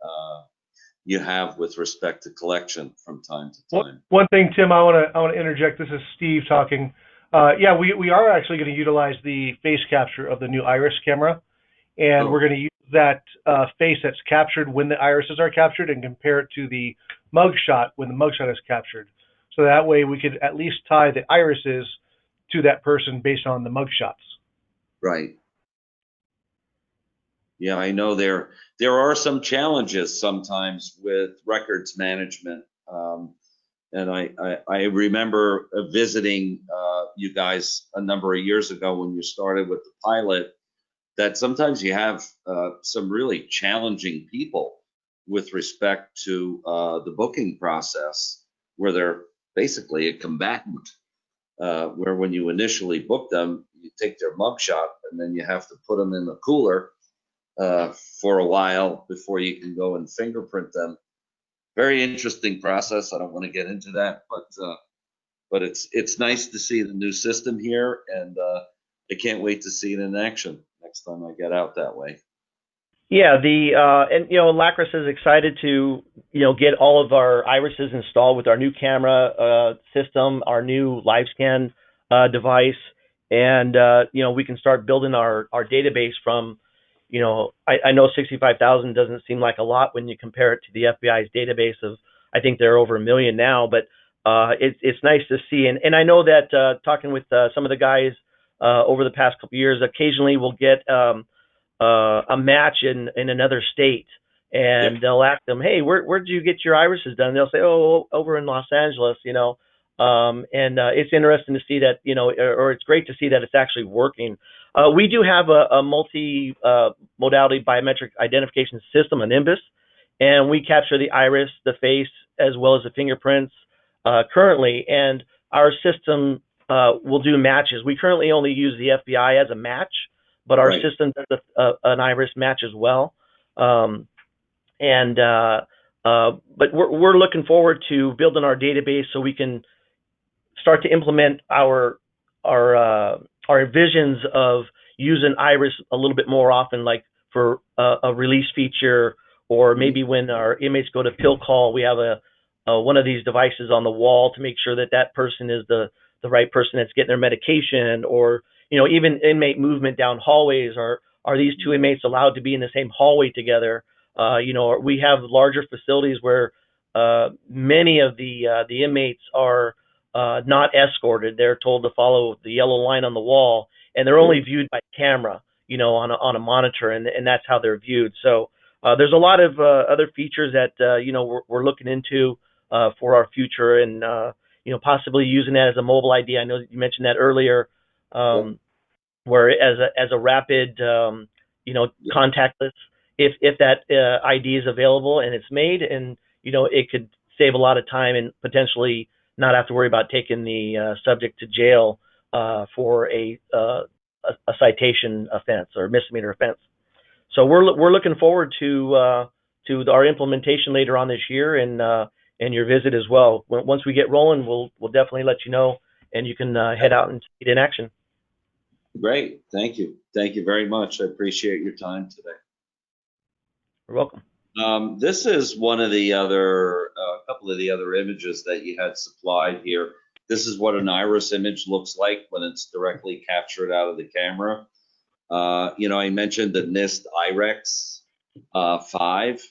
have with respect to collection from time to time. One thing, Tim, I want to interject. This is Steve talking. Yeah, we are actually going to utilize the face capture of the new iris camera, and we're going to use that face that's captured when the irises are captured and compare it to the mugshot when the mugshot is captured. So that way we could at least tie the irises to that person based on the mugshots. Right. Yeah, I know there are some challenges sometimes with records management. And I remember visiting you guys a number of years ago when you started with the pilot, that sometimes you have some really challenging people with respect to the booking process, where they're basically a combatant, where when you initially book them, you take their mugshot and then you have to put them in the cooler for a while before you can go and fingerprint them. Very interesting process. I don't want to get into that, but it's nice to see the new system here, and I can't wait to see it in action next time I get out that way. Yeah, and Lacris is excited to get all of our irises installed with our new camera system, our new LiveScan device, and we can start building our database from. I know 65,000 doesn't seem like a lot when you compare it to the FBI's database of, I think they're over 1 million now, but it's nice to see. And I know that talking with some of the guys over the past couple of years, occasionally we'll get a match in another state, and they'll ask them, hey, where'd you get your irises done? And they'll say, oh, over in Los Angeles, and it's interesting to see that, or it's great to see that it's actually working. We do have a multi-modality biometric identification system, an IMBIS, and we capture the iris, the face, as well as the fingerprints currently, and our system will do matches. We currently only use the FBI as a match, but our system does an iris match as well. But we're looking forward to building our database so we can start to implement our visions of using iris a little bit more often, like for a release feature, or maybe when our inmates go to pill call, we have one of these devices on the wall to make sure that person is the right person that's getting their medication, or even inmate movement down hallways. Are these 2 inmates allowed to be in the same hallway together? We have larger facilities where many of the inmates are not escorted. They're told to follow the yellow line on the wall, and they're only viewed by camera, on a monitor, and that's how they're viewed. So there's a lot of other features that we're looking into for our future, and possibly using that as a mobile ID. I know that you mentioned that earlier, where as a rapid, contactless, if that ID is available and it's made, and it could save a lot of time and potentially not have to worry about taking the subject to jail for a citation offense or misdemeanor offense. So we're looking forward to our implementation later on this year, and your visit as well. Once we get rolling, we'll definitely let you know, and you can head out and see it in action. Great, thank you very much. I appreciate your time today. You're welcome. This is one of the other, couple of the other images that you had supplied here. This is what an iris image looks like when it's directly captured out of the camera. I mentioned the NIST IREX 5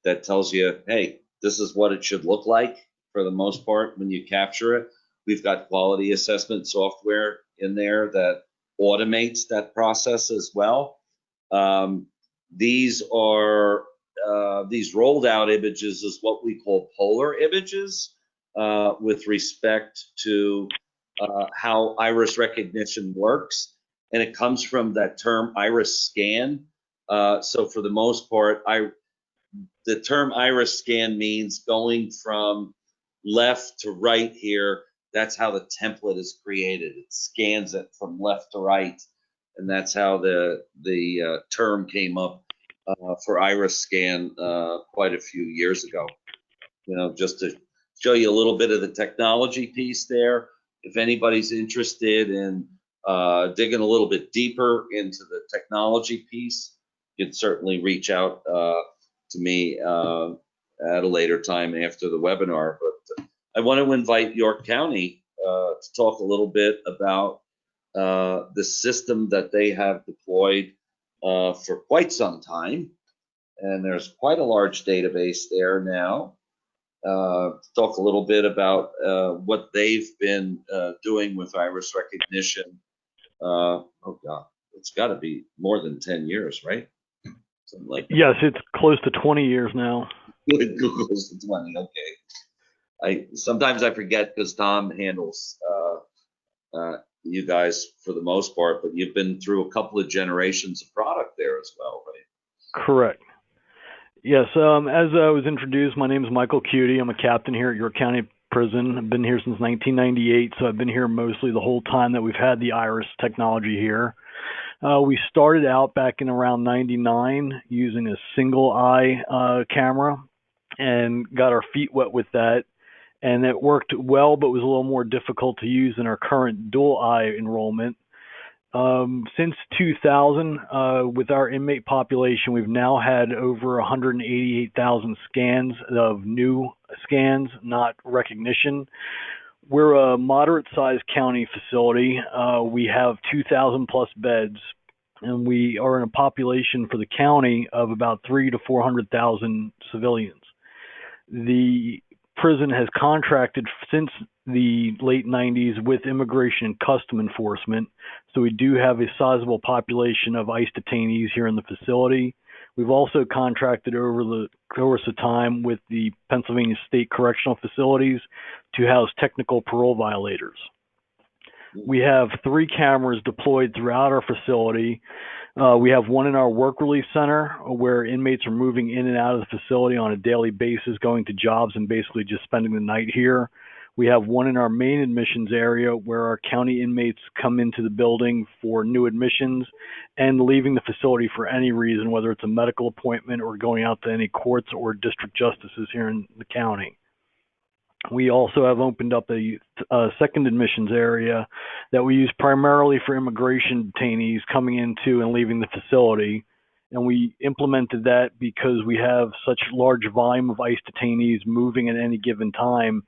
that tells you, hey, this is what it should look like for the most part when you capture it. We've got quality assessment software in there that automates that process as well. These are these rolled out images is what we call polar images with respect to how iris recognition works. And it comes from that term iris scan. So for the most part, the term iris scan means going from left to right here. That's how the template is created. It scans it from left to right. And that's how the term came up for iris scan quite a few years ago. Just to show you a little bit of the technology piece there. If anybody's interested in digging a little bit deeper into the technology piece, you can certainly reach out to me at a later time after the webinar. But I want to invite York County to talk a little bit about the system that they have deployed for quite some time. And there's quite a large database there now. Talk a little bit about what they've been doing with iris recognition. Oh God, it's got to be more than 10 years, right? Something like that. Yes, it's close to 20 years now. Google's the 20, okay. Sometimes I forget because Tom handles you guys for the most part, but you've been through a couple of generations of product there as well, right? Correct. Yes, as I was introduced, my name is Michael Cutie. I'm a captain here at York County Prison. I've been here since 1998, so I've been here mostly the whole time that we've had the iris technology here. We started out back in around 99 using a single eye camera and got our feet wet with that. And it worked well, but was a little more difficult to use than our current dual eye enrollment. Since 2000, with our inmate population, we've now had over 188,000 scans of new scans, not recognition. We're a moderate-sized county facility. We have 2,000 plus beds, and we are in a population for the county of about 300,000 to 400,000 civilians. The prison has contracted since the late 90s with Immigration and Custom Enforcement, so we do have a sizable population of ICE detainees here in the facility. We've also contracted over the course of time with the Pennsylvania State Correctional Facilities to house technical parole violators. We have 3 cameras deployed throughout our facility. We have one in our work release center where inmates are moving in and out of the facility on a daily basis, going to jobs and basically just spending the night here. We have one in our main admissions area where our county inmates come into the building for new admissions and leaving the facility for any reason, whether it's a medical appointment or going out to any courts or district justices here in the county. We also have opened up a second admissions area that we use primarily for immigration detainees coming into and leaving the facility. And we implemented that because we have such large volume of ICE detainees moving at any given time.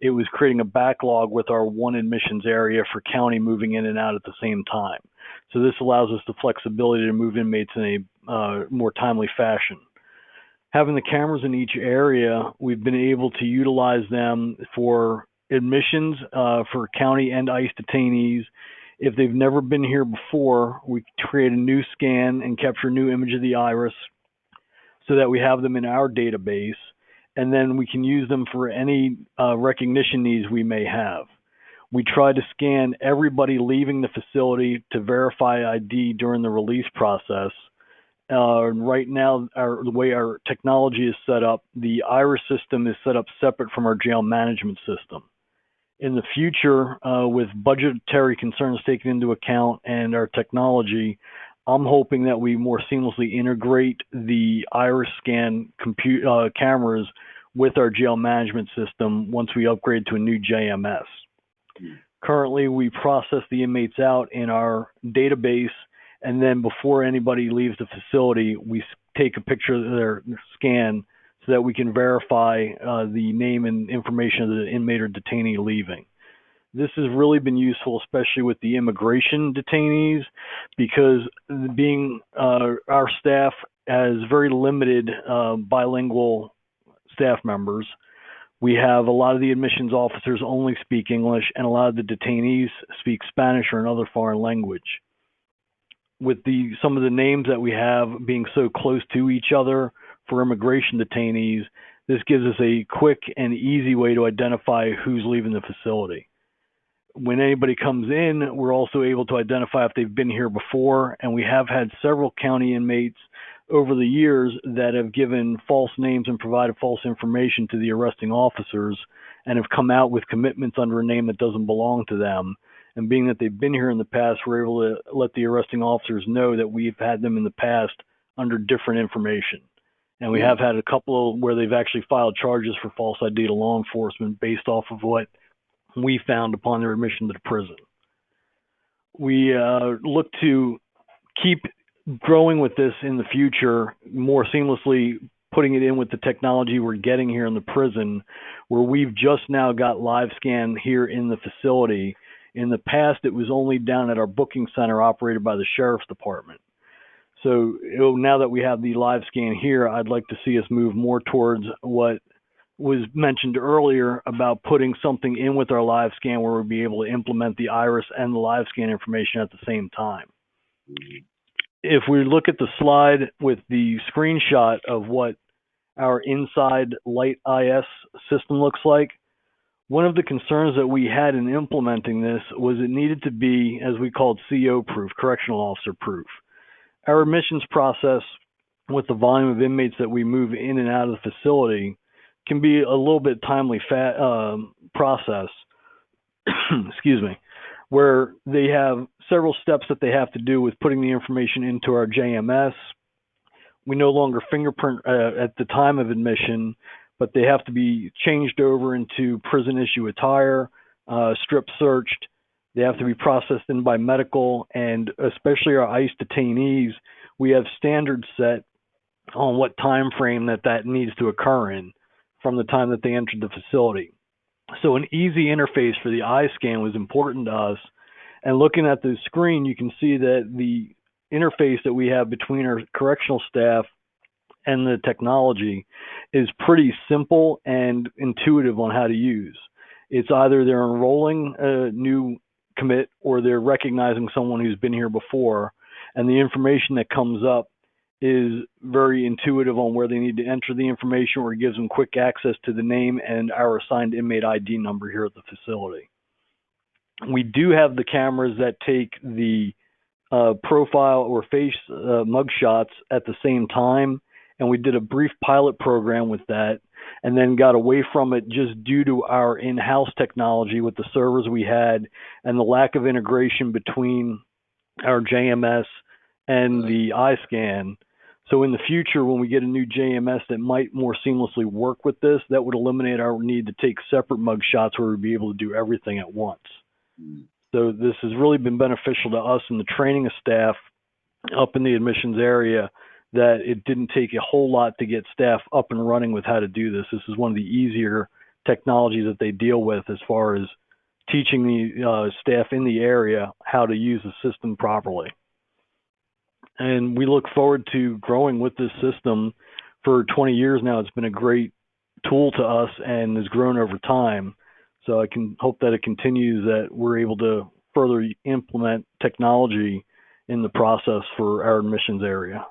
It was creating a backlog with our one admissions area for county moving in and out at the same time. So this allows us the flexibility to move inmates in a more timely fashion. Having the cameras in each area, we've been able to utilize them for admissions for county and ICE detainees. If they've never been here before, we create a new scan and capture a new image of the iris so that we have them in our database, and then we can use them for any recognition needs we may have. We try to scan everybody leaving the facility to verify ID during the release process. Right now, the way our technology is set up, the iris system is set up separate from our jail management system. In the future, with budgetary concerns taken into account and our technology, I'm hoping that we more seamlessly integrate the iris scan cameras with our jail management system once we upgrade to a new JMS. Currently, we process the inmates out in our database, and then before anybody leaves the facility, we take a picture of their scan so that we can verify the name and information of the inmate or detainee leaving. This has really been useful, especially with the immigration detainees, because being our staff has very limited bilingual staff members. We have a lot of the admissions officers only speak English, and a lot of the detainees speak Spanish or another foreign language. With some of the names that we have being so close to each other for immigration detainees, this gives us a quick and easy way to identify who's leaving the facility. When anybody comes in, we're also able to identify if they've been here before, and we have had several county inmates over the years that have given false names and provided false information to the arresting officers and have come out with commitments under a name that doesn't belong to them. And being that they've been here in the past, we're able to let the arresting officers know that we've had them in the past under different information. And we have had a couple where they've actually filed charges for false ID to law enforcement based off of what we found upon their admission to the prison. We look to keep growing with this in the future, more seamlessly putting it in with the technology we're getting here in the prison, where we've just now got live scan here in the facility. In the past, it was only down at our booking center operated by the sheriff's department. So now that we have the live scan here, I'd like to see us move more towards what was mentioned earlier about putting something in with our live scan where we'll be able to implement the iris and the live scan information at the same time. If we look at the slide with the screenshot of what our inside light IS system looks like, one of the concerns that we had in implementing this was it needed to be, as we called, CO proof, correctional officer proof. Our admissions process with the volume of inmates that we move in and out of the facility can be a little bit timely process, excuse me, where they have several steps that they have to do with putting the information into our JMS. We no longer fingerprint at the time of admission, but they have to be changed over into prison issue attire, strip searched. They have to be processed in by medical, and especially our ICE detainees, we have standards set on what time frame that needs to occur in from the time that they entered the facility. So an easy interface for the eye scan was important to us. And looking at the screen, you can see that the interface that we have between our correctional staff and the technology is pretty simple and intuitive on how to use. It's either they're enrolling a new commit or they're recognizing someone who's been here before, and the information that comes up is very intuitive on where they need to enter the information, or it gives them quick access to the name and our assigned inmate ID number here at the facility. We do have the cameras that take the profile or face mug shots at the same time, and we did a brief pilot program with that and then got away from it just due to our in-house technology with the servers we had and the lack of integration between our JMS and the iScan. So in the future, when we get a new JMS that might more seamlessly work with this, that would eliminate our need to take separate mug shots where we'd be able to do everything at once. So this has really been beneficial to us in the training of staff up in the admissions area, that it didn't take a whole lot to get staff up and running with how to do this. This is one of the easier technologies that they deal with as far as teaching the staff in the area how to use the system properly. And we look forward to growing with this system for 20 years now, it's been a great tool to us and has grown over time. So I can hope that it continues, that we're able to further implement technology in the process for our admissions area.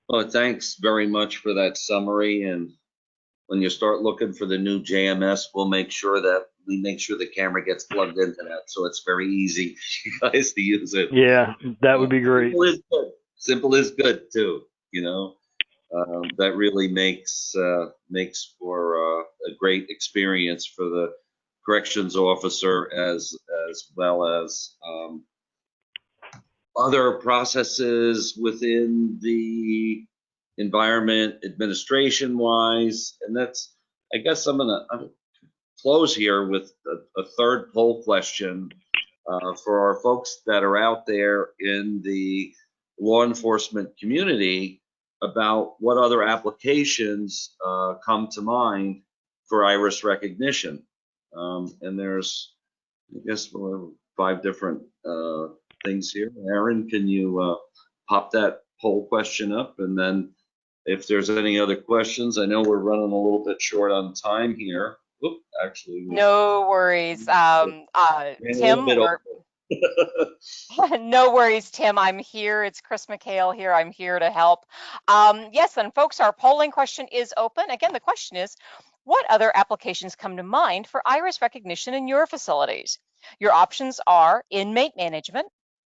Well, thanks very much for that summary. And when you start looking for the new JMS, we'll make sure the camera gets plugged into that, so it's very easy for you guys to use it. Yeah, that would be great. Simple is good. Simple is good too. You know, that really makes for a great experience for the corrections officer as well as other processes within the environment administration wise. And that's, I guess I'm gonna close here with a third poll question for our folks that are out there in the law enforcement community about what other applications come to mind for iris recognition. And there's, I guess, 5 different things here. Aaron, can you pop that poll question up? And then if there's any other questions, I know we're running a little bit short on time here. Oop, actually. No worries. Tim, no worries, Tim. I'm here. It's Chris McHale here. I'm here to help. Yes, and folks, our polling question is open. Again, the question is, what other applications come to mind for iris recognition in your facilities? Your options are inmate management,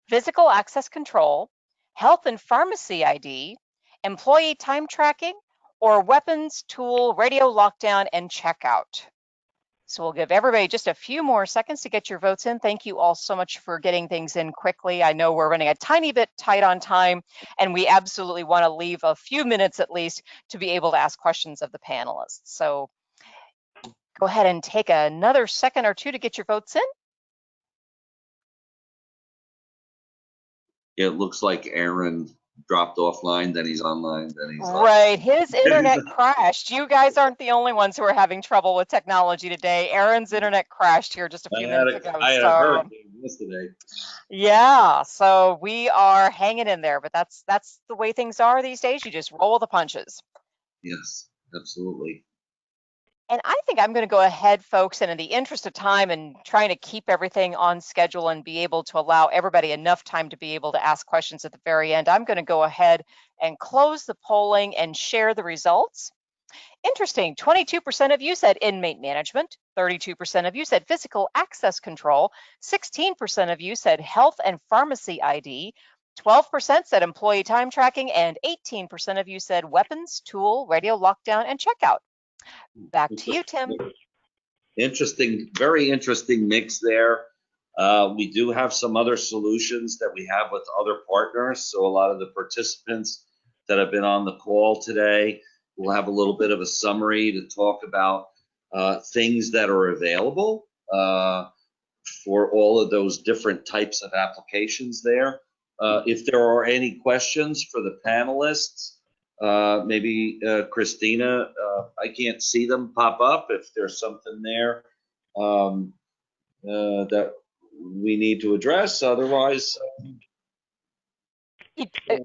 physical access control, health and pharmacy ID, employee time tracking, or weapons, tool, radio lockdown, and checkout. So we'll give everybody just a few more seconds to get your votes in. Thank you all so much for getting things in quickly. I know we're running a tiny bit tight on time, and we absolutely want to leave a few minutes at least to be able to ask questions of the panelists. So go ahead and take another second or two to get your votes in. It looks like Aaron dropped offline, then he's online, then he's right. His internet crashed. You guys aren't the only ones who are having trouble with technology today. Aaron's internet crashed here just a few minutes ago. I had a hurricane yesterday. Yeah, so we are hanging in there, but that's the way things are these days. You just roll the punches. Yes, absolutely. And I think I'm going to go ahead, folks, and in the interest of time and trying to keep everything on schedule and be able to allow everybody enough time to be able to ask questions at the very end, I'm going to go ahead and close the polling and share the results. Interesting, 22% of you said inmate management, 32% of you said physical access control, 16% of you said health and pharmacy ID, 12% said employee time tracking, and 18% of you said weapons, tool, radio lockdown, and checkout. Back to you, Tim. Interesting, very interesting mix there. We do have some other solutions that we have with other partners. So a lot of the participants that have been on the call today will have a little bit of a summary to talk about things that are available for all of those different types of applications there. If there are any questions for the panelists, maybe Christina, I can't see them pop up. If there's something there that we need to address, otherwise.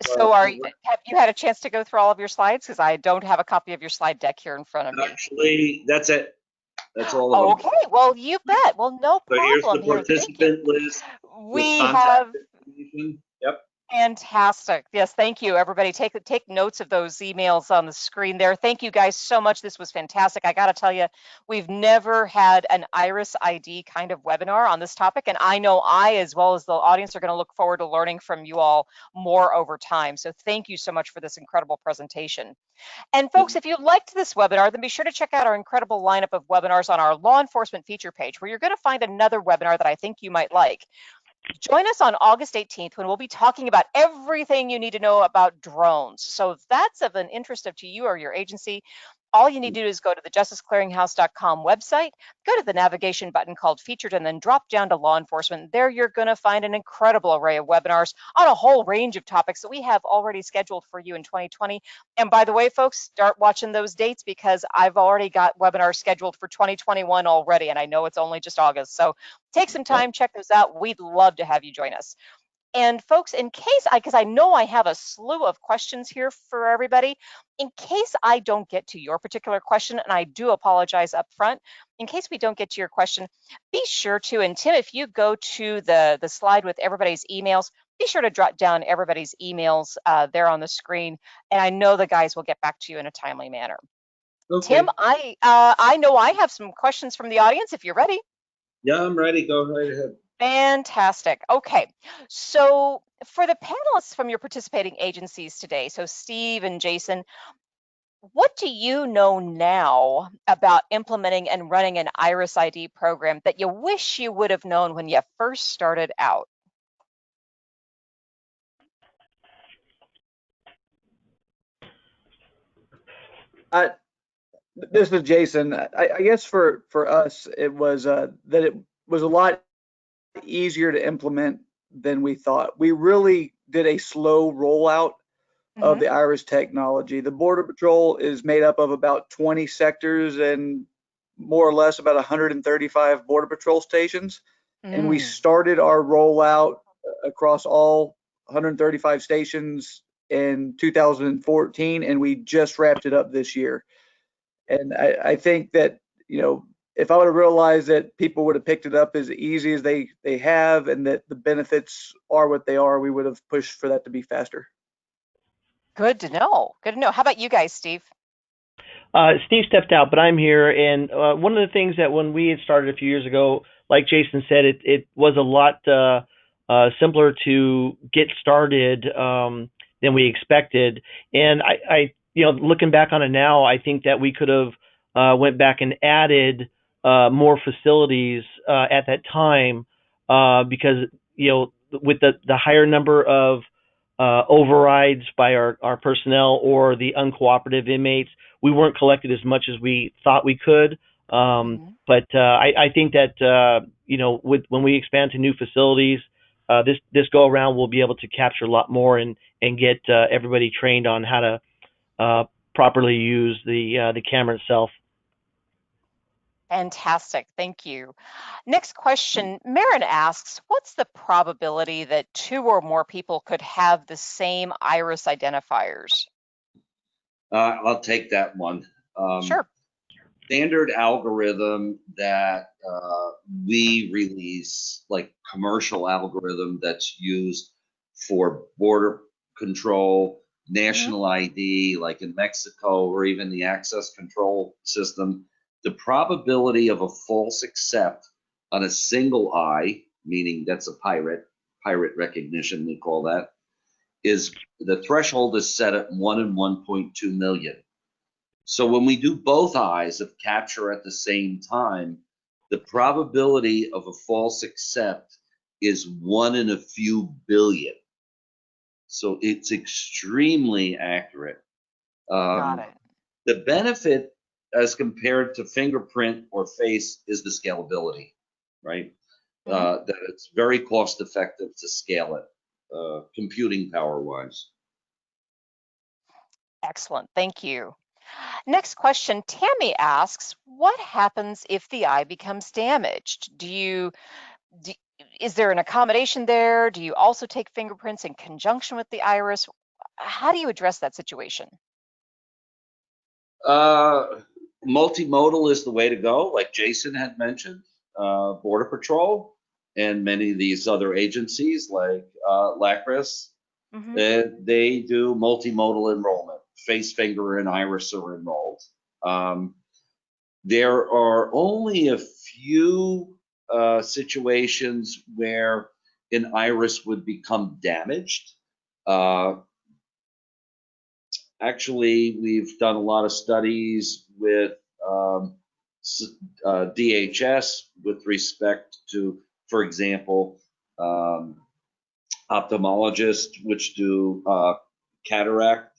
So have you had a chance to go through all of your slides? Because I don't have a copy of your slide deck here in front of me. Actually, that's it. That's all of them. Okay, well, you bet. Well, no problem. So here's the participant list. We have. Yep. Fantastic. Yes, thank you, everybody. Take notes of those emails on the screen there. Thank you guys so much. This was fantastic. I got to tell you, we've never had an iris ID kind of webinar on this topic, and I know I, as well as the audience, are going to look forward to learning from you all more over time. So thank you so much for this incredible presentation. And folks, if you liked this webinar, then be sure to check out our incredible lineup of webinars on our law enforcement feature page, where you're going to find another webinar that I think you might like. Join us on August 18th when we'll be talking about everything you need to know about drones. So if that's of an interest to you or your agency, all you need to do is go to the justiceclearinghouse.com website, go to the navigation button called Featured, and then drop down to Law Enforcement. There you're going to find an incredible array of webinars on a whole range of topics that we have already scheduled for you in 2020. And by the way, folks, start watching those dates because I've already got webinars scheduled for 2021 already, and I know it's only just August. So take some time, check those out. We'd love to have you join us. And folks, in case because I know I have a slew of questions here for everybody, in case I don't get to your particular question, and I do apologize up front, in case we don't get to your question, be sure to, and Tim, if you go to the slide with everybody's emails, be sure to jot down everybody's emails there on the screen, and I know the guys will get back to you in a timely manner. Okay. Tim, I know I have some questions from the audience if you're ready. Yeah, I'm ready. Go right ahead. Fantastic. Okay. So for the panelists from your participating agencies today, so Steve and Jason, what do you know now about implementing and running an Iris ID program that you wish you would have known when you first started out? This is Jason. I guess for us, it was that it was a lot easier to implement than we thought. We really did a slow rollout of the Iris technology. The Border Patrol is made up of about 20 sectors and more or less about 135 Border Patrol stations. And we started our rollout across all 135 stations in 2014, and we just wrapped it up this year. And I think that, you know, if I would have realized that people would have picked it up as easy as they have, and that the benefits are what they are, we would have pushed for that to be faster. Good to know. Good to know. How about you guys, Steve? Steve stepped out, but I'm here. And one of the things that when we had started a few years ago, like Jason said, it was a lot simpler to get started than we expected. And I, you know, looking back on it now, I think that we could have went back and added more facilities at that time because, you know, with the higher number of overrides by our personnel or the uncooperative inmates, we weren't collected as much as we thought we could. But I think that, you know, when we expand to new facilities, this go around, we'll be able to capture a lot more and get everybody trained on how to properly use the camera itself. Fantastic. Thank you. Next question. Marin asks, what's the probability that 2 or more people could have the same iris identifiers? I'll take that one. Sure. Standard algorithm that we release, like commercial algorithm that's used for border control, national ID, like in Mexico, or even the access control system, the probability of a false accept on a single eye, meaning that's a pirate recognition, we call that, is the threshold is set at 1 in 1.2 million. So when we do both eyes of capture at the same time, the probability of a false accept is 1 in a few billion. So it's extremely accurate. Got it. The benefit as compared to fingerprint or face is the scalability, right? That it's very cost effective to scale it, computing power wise. Excellent. Thank you. Next question. Tammy asks, what happens if the eye becomes damaged? Is there an accommodation there? Do you also take fingerprints in conjunction with the iris? How do you address that situation? Multimodal is the way to go, like Jason had mentioned. Border Patrol and many of these other agencies like LACRIS, they do multimodal enrollment. Face, finger, and iris are enrolled. There are only a few situations where an iris would become damaged. Actually, we've done a lot of studies with DHS with respect to, for example, ophthalmologists which do cataract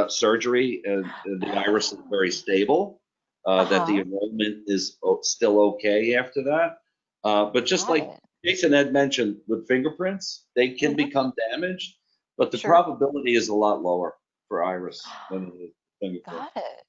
surgery, and the iris is very stable, that the enrollment is still okay after that. But just like Jason had mentioned with fingerprints, they can become damaged, but the probability is a lot lower for iris than it is fingerprint. Got it.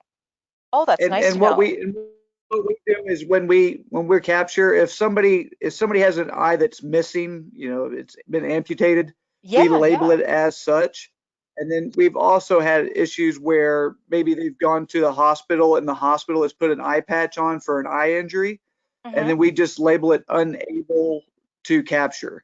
Oh, that's nice to what know. What we do is when we're capture, if somebody has an eye that's missing, it's been amputated, we Yeah, label yeah. it as such. And then we've also had issues where maybe they've gone to the hospital and the hospital has put an eye patch on for an eye injury, and Hmm. then we just label it unable to capture.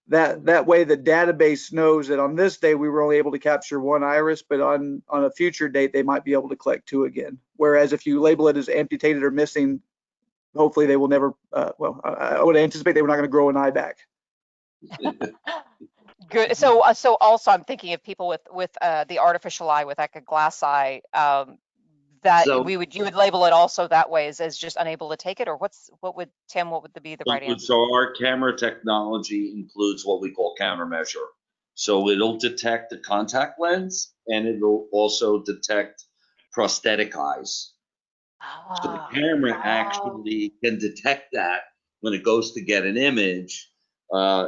That way the database knows that on this day we were only able to capture one iris, but on a future date they might be able to collect two again. Whereas if you label it as amputated or missing, hopefully they will never. Well, I would anticipate they were not going to grow an eye back. Good. So also I'm thinking of people with the artificial eye, with like a glass eye, that So, you would label it also that way as just unable to take it, or what would be the right answer? so our camera technology includes what we call countermeasure. So it'll detect the contact lens and it'll also detect prosthetic eyes. So the Ah, camera wow. actually can detect that when it goes to get an image,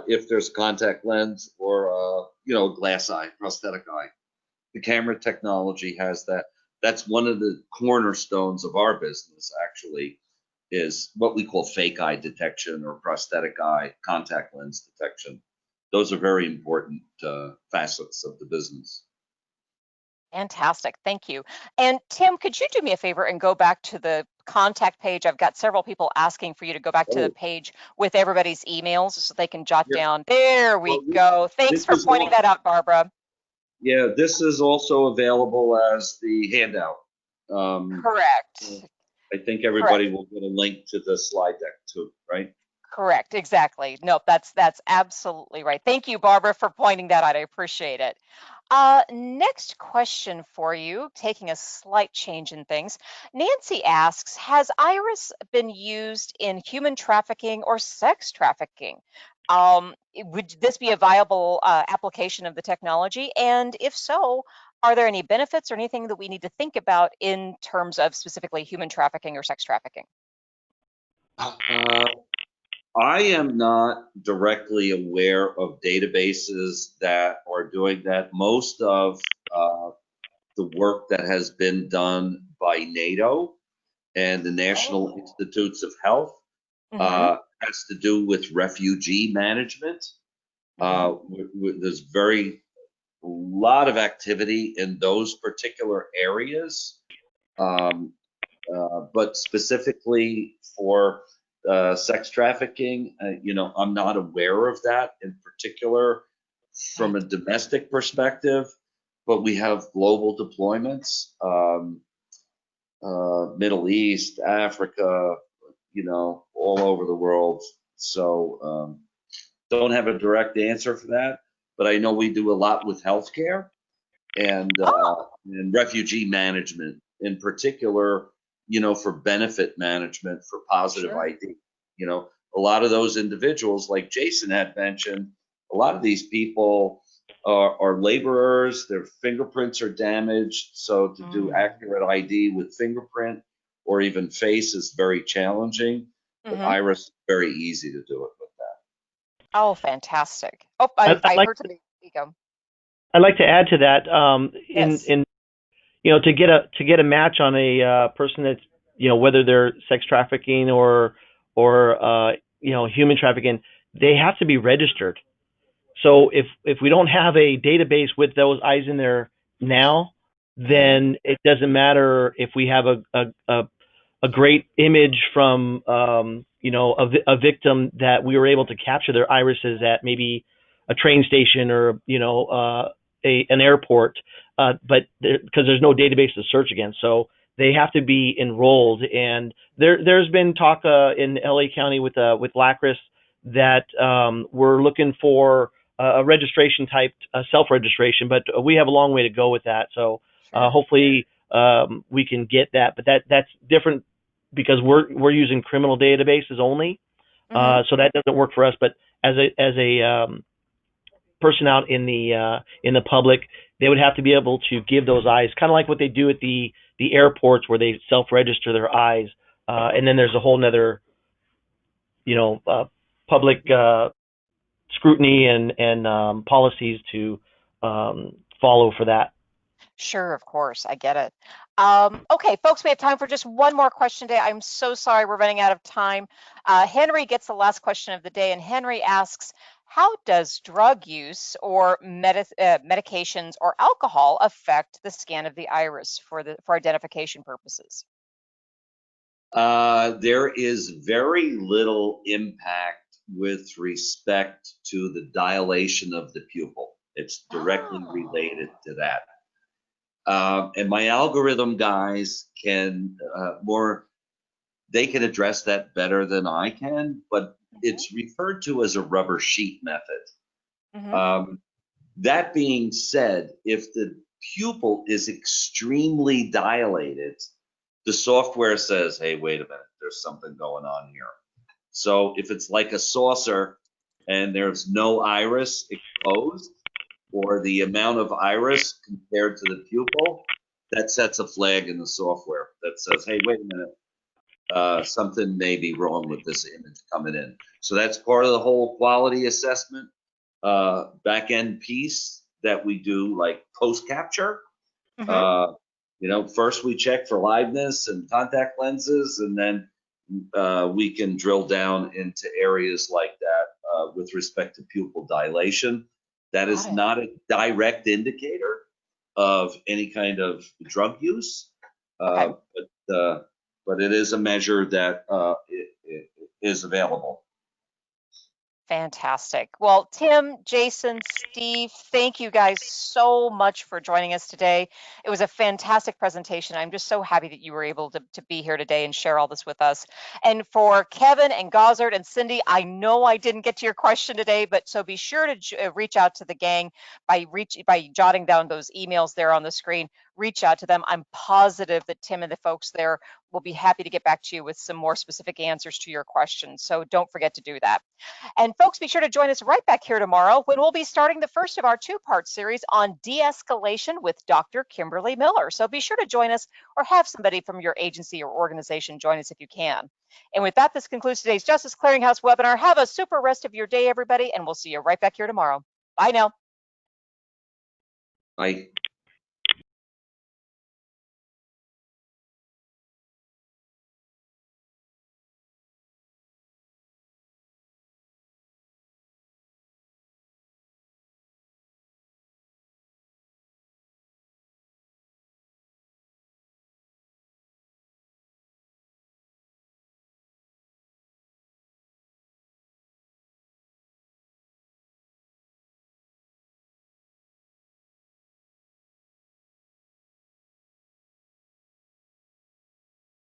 if there's a contact lens or a glass eye, prosthetic eye. The camera technology has that. That's one of the cornerstones of our business, actually, is what we call fake eye detection or prosthetic eye contact lens detection. Those are very important facets of the business. Fantastic. Thank you. And Tim, could you do me a favor and go back to the contact page? I've got several people asking for you to go back to the Oh, page with everybody's emails so they can jot yeah. down. There Well, we go. Thanks this for is pointing all, that out, Barbara. yeah, this is also available as the handout. So Correct. I think Correct. everybody will get a link to the slide deck too, right? Correct. Exactly. Nope, that's absolutely right. Thank you, Barbara, for pointing that out. I appreciate it. Next question for you, taking a slight change in things. Nancy asks, has Iris been used in human trafficking or sex trafficking? Would this be a viable application of the technology? And if so, are there any benefits or anything that we need to think about in terms of specifically human trafficking or sex trafficking? Uh, I am not directly aware of databases that are doing that. Most of the work that has been done by NATO and the National Oh. Institutes of Health Mm-hmm. has to do with refugee management. Mm-hmm. There's very lot of activity in those particular areas, um, but specifically for sex trafficking, I'm not aware of that in particular from a Right. domestic perspective. But we have global deployments, Middle East, Africa, all over the world. So don't have a direct answer for that, but I know we do a lot with healthcare Oh. and refugee management in particular, for benefit management for positive Sure. ID. A lot of those individuals, like Jason had mentioned, a lot of these people are laborers, their fingerprints are damaged. So to do Mm. accurate ID with fingerprint or even face is very challenging, but Mm-hmm. iris is very easy to do it with that. Oh, fantastic. Oh, I, I'd I like heard somebody speak. I'd like to add to that. Yes. In to get a match on a person that's whether they're sex trafficking or human trafficking, they have to be registered. So if we don't have a database with those eyes in there now, Mm-hmm. then it doesn't matter if we have a great image from a victim that we were able to capture their irises at maybe a train station or an airport, but because there's no database to search against, so they have to be enrolled. And there's been talk in LA County with LACRIS that we're looking for a registration type self-registration, but we have a long way to go with that. So Sure. hopefully we can get that, but that's different because we're using criminal databases only, Mm-hmm. so that doesn't work for us. But as a person out in the public, they would have to be able to give those eyes, kind of like what they do at the airports where they self-register their eyes, and then there's a whole nother public scrutiny and policies to follow for that. Sure, of course. I get it. Okay, folks, we have time for just one more question today. I'm so sorry we're running out of time. Henry gets the last question of the day, and Henry asks, how does drug use or medications or alcohol affect the scan of the iris for identification purposes? There is very little impact with respect to the dilation of the pupil. It's directly related to that. And my algorithm guys can they can address that better than I can, but it's referred to as a rubber sheet method. That being said, if the pupil is extremely dilated, the software says, hey, wait a minute, there's something going on here. So if it's like a saucer and there's no iris exposed, or the amount of iris compared to the pupil, that sets a flag in the software that says, hey, wait a minute, something may be wrong with this image coming in. So that's part of the whole quality assessment back-end piece that we do, like post-capture. First we check for liveness and contact lenses, and then we can drill down into areas like that with respect to pupil dilation. That is not a direct indicator of any kind of drug use, but it is a measure that it is available. Fantastic. Well, Tim, Jason, Steve, thank you guys so much for joining us today. It was a fantastic presentation. I'm just so happy that you were able to be here today and share all this with us. And for Kevin and Gozzard and Cindy, I know I didn't get to your question today, but so be sure to reach out to the gang by jotting down those emails there on the screen. Reach out to them. I'm positive that Tim and the folks there will be happy to get back to you with some more specific answers to your questions. So don't forget to do that. And folks, be sure to join us right back here tomorrow when we'll be starting the first of our two-part series on de-escalation with Dr. Kimberly Miller. So be sure to join us, or have somebody from your agency or organization join us if you can. And with that, this concludes today's Justice Clearinghouse webinar. Have a super rest of your day, everybody, and we'll see you right back here tomorrow. Bye now. Bye.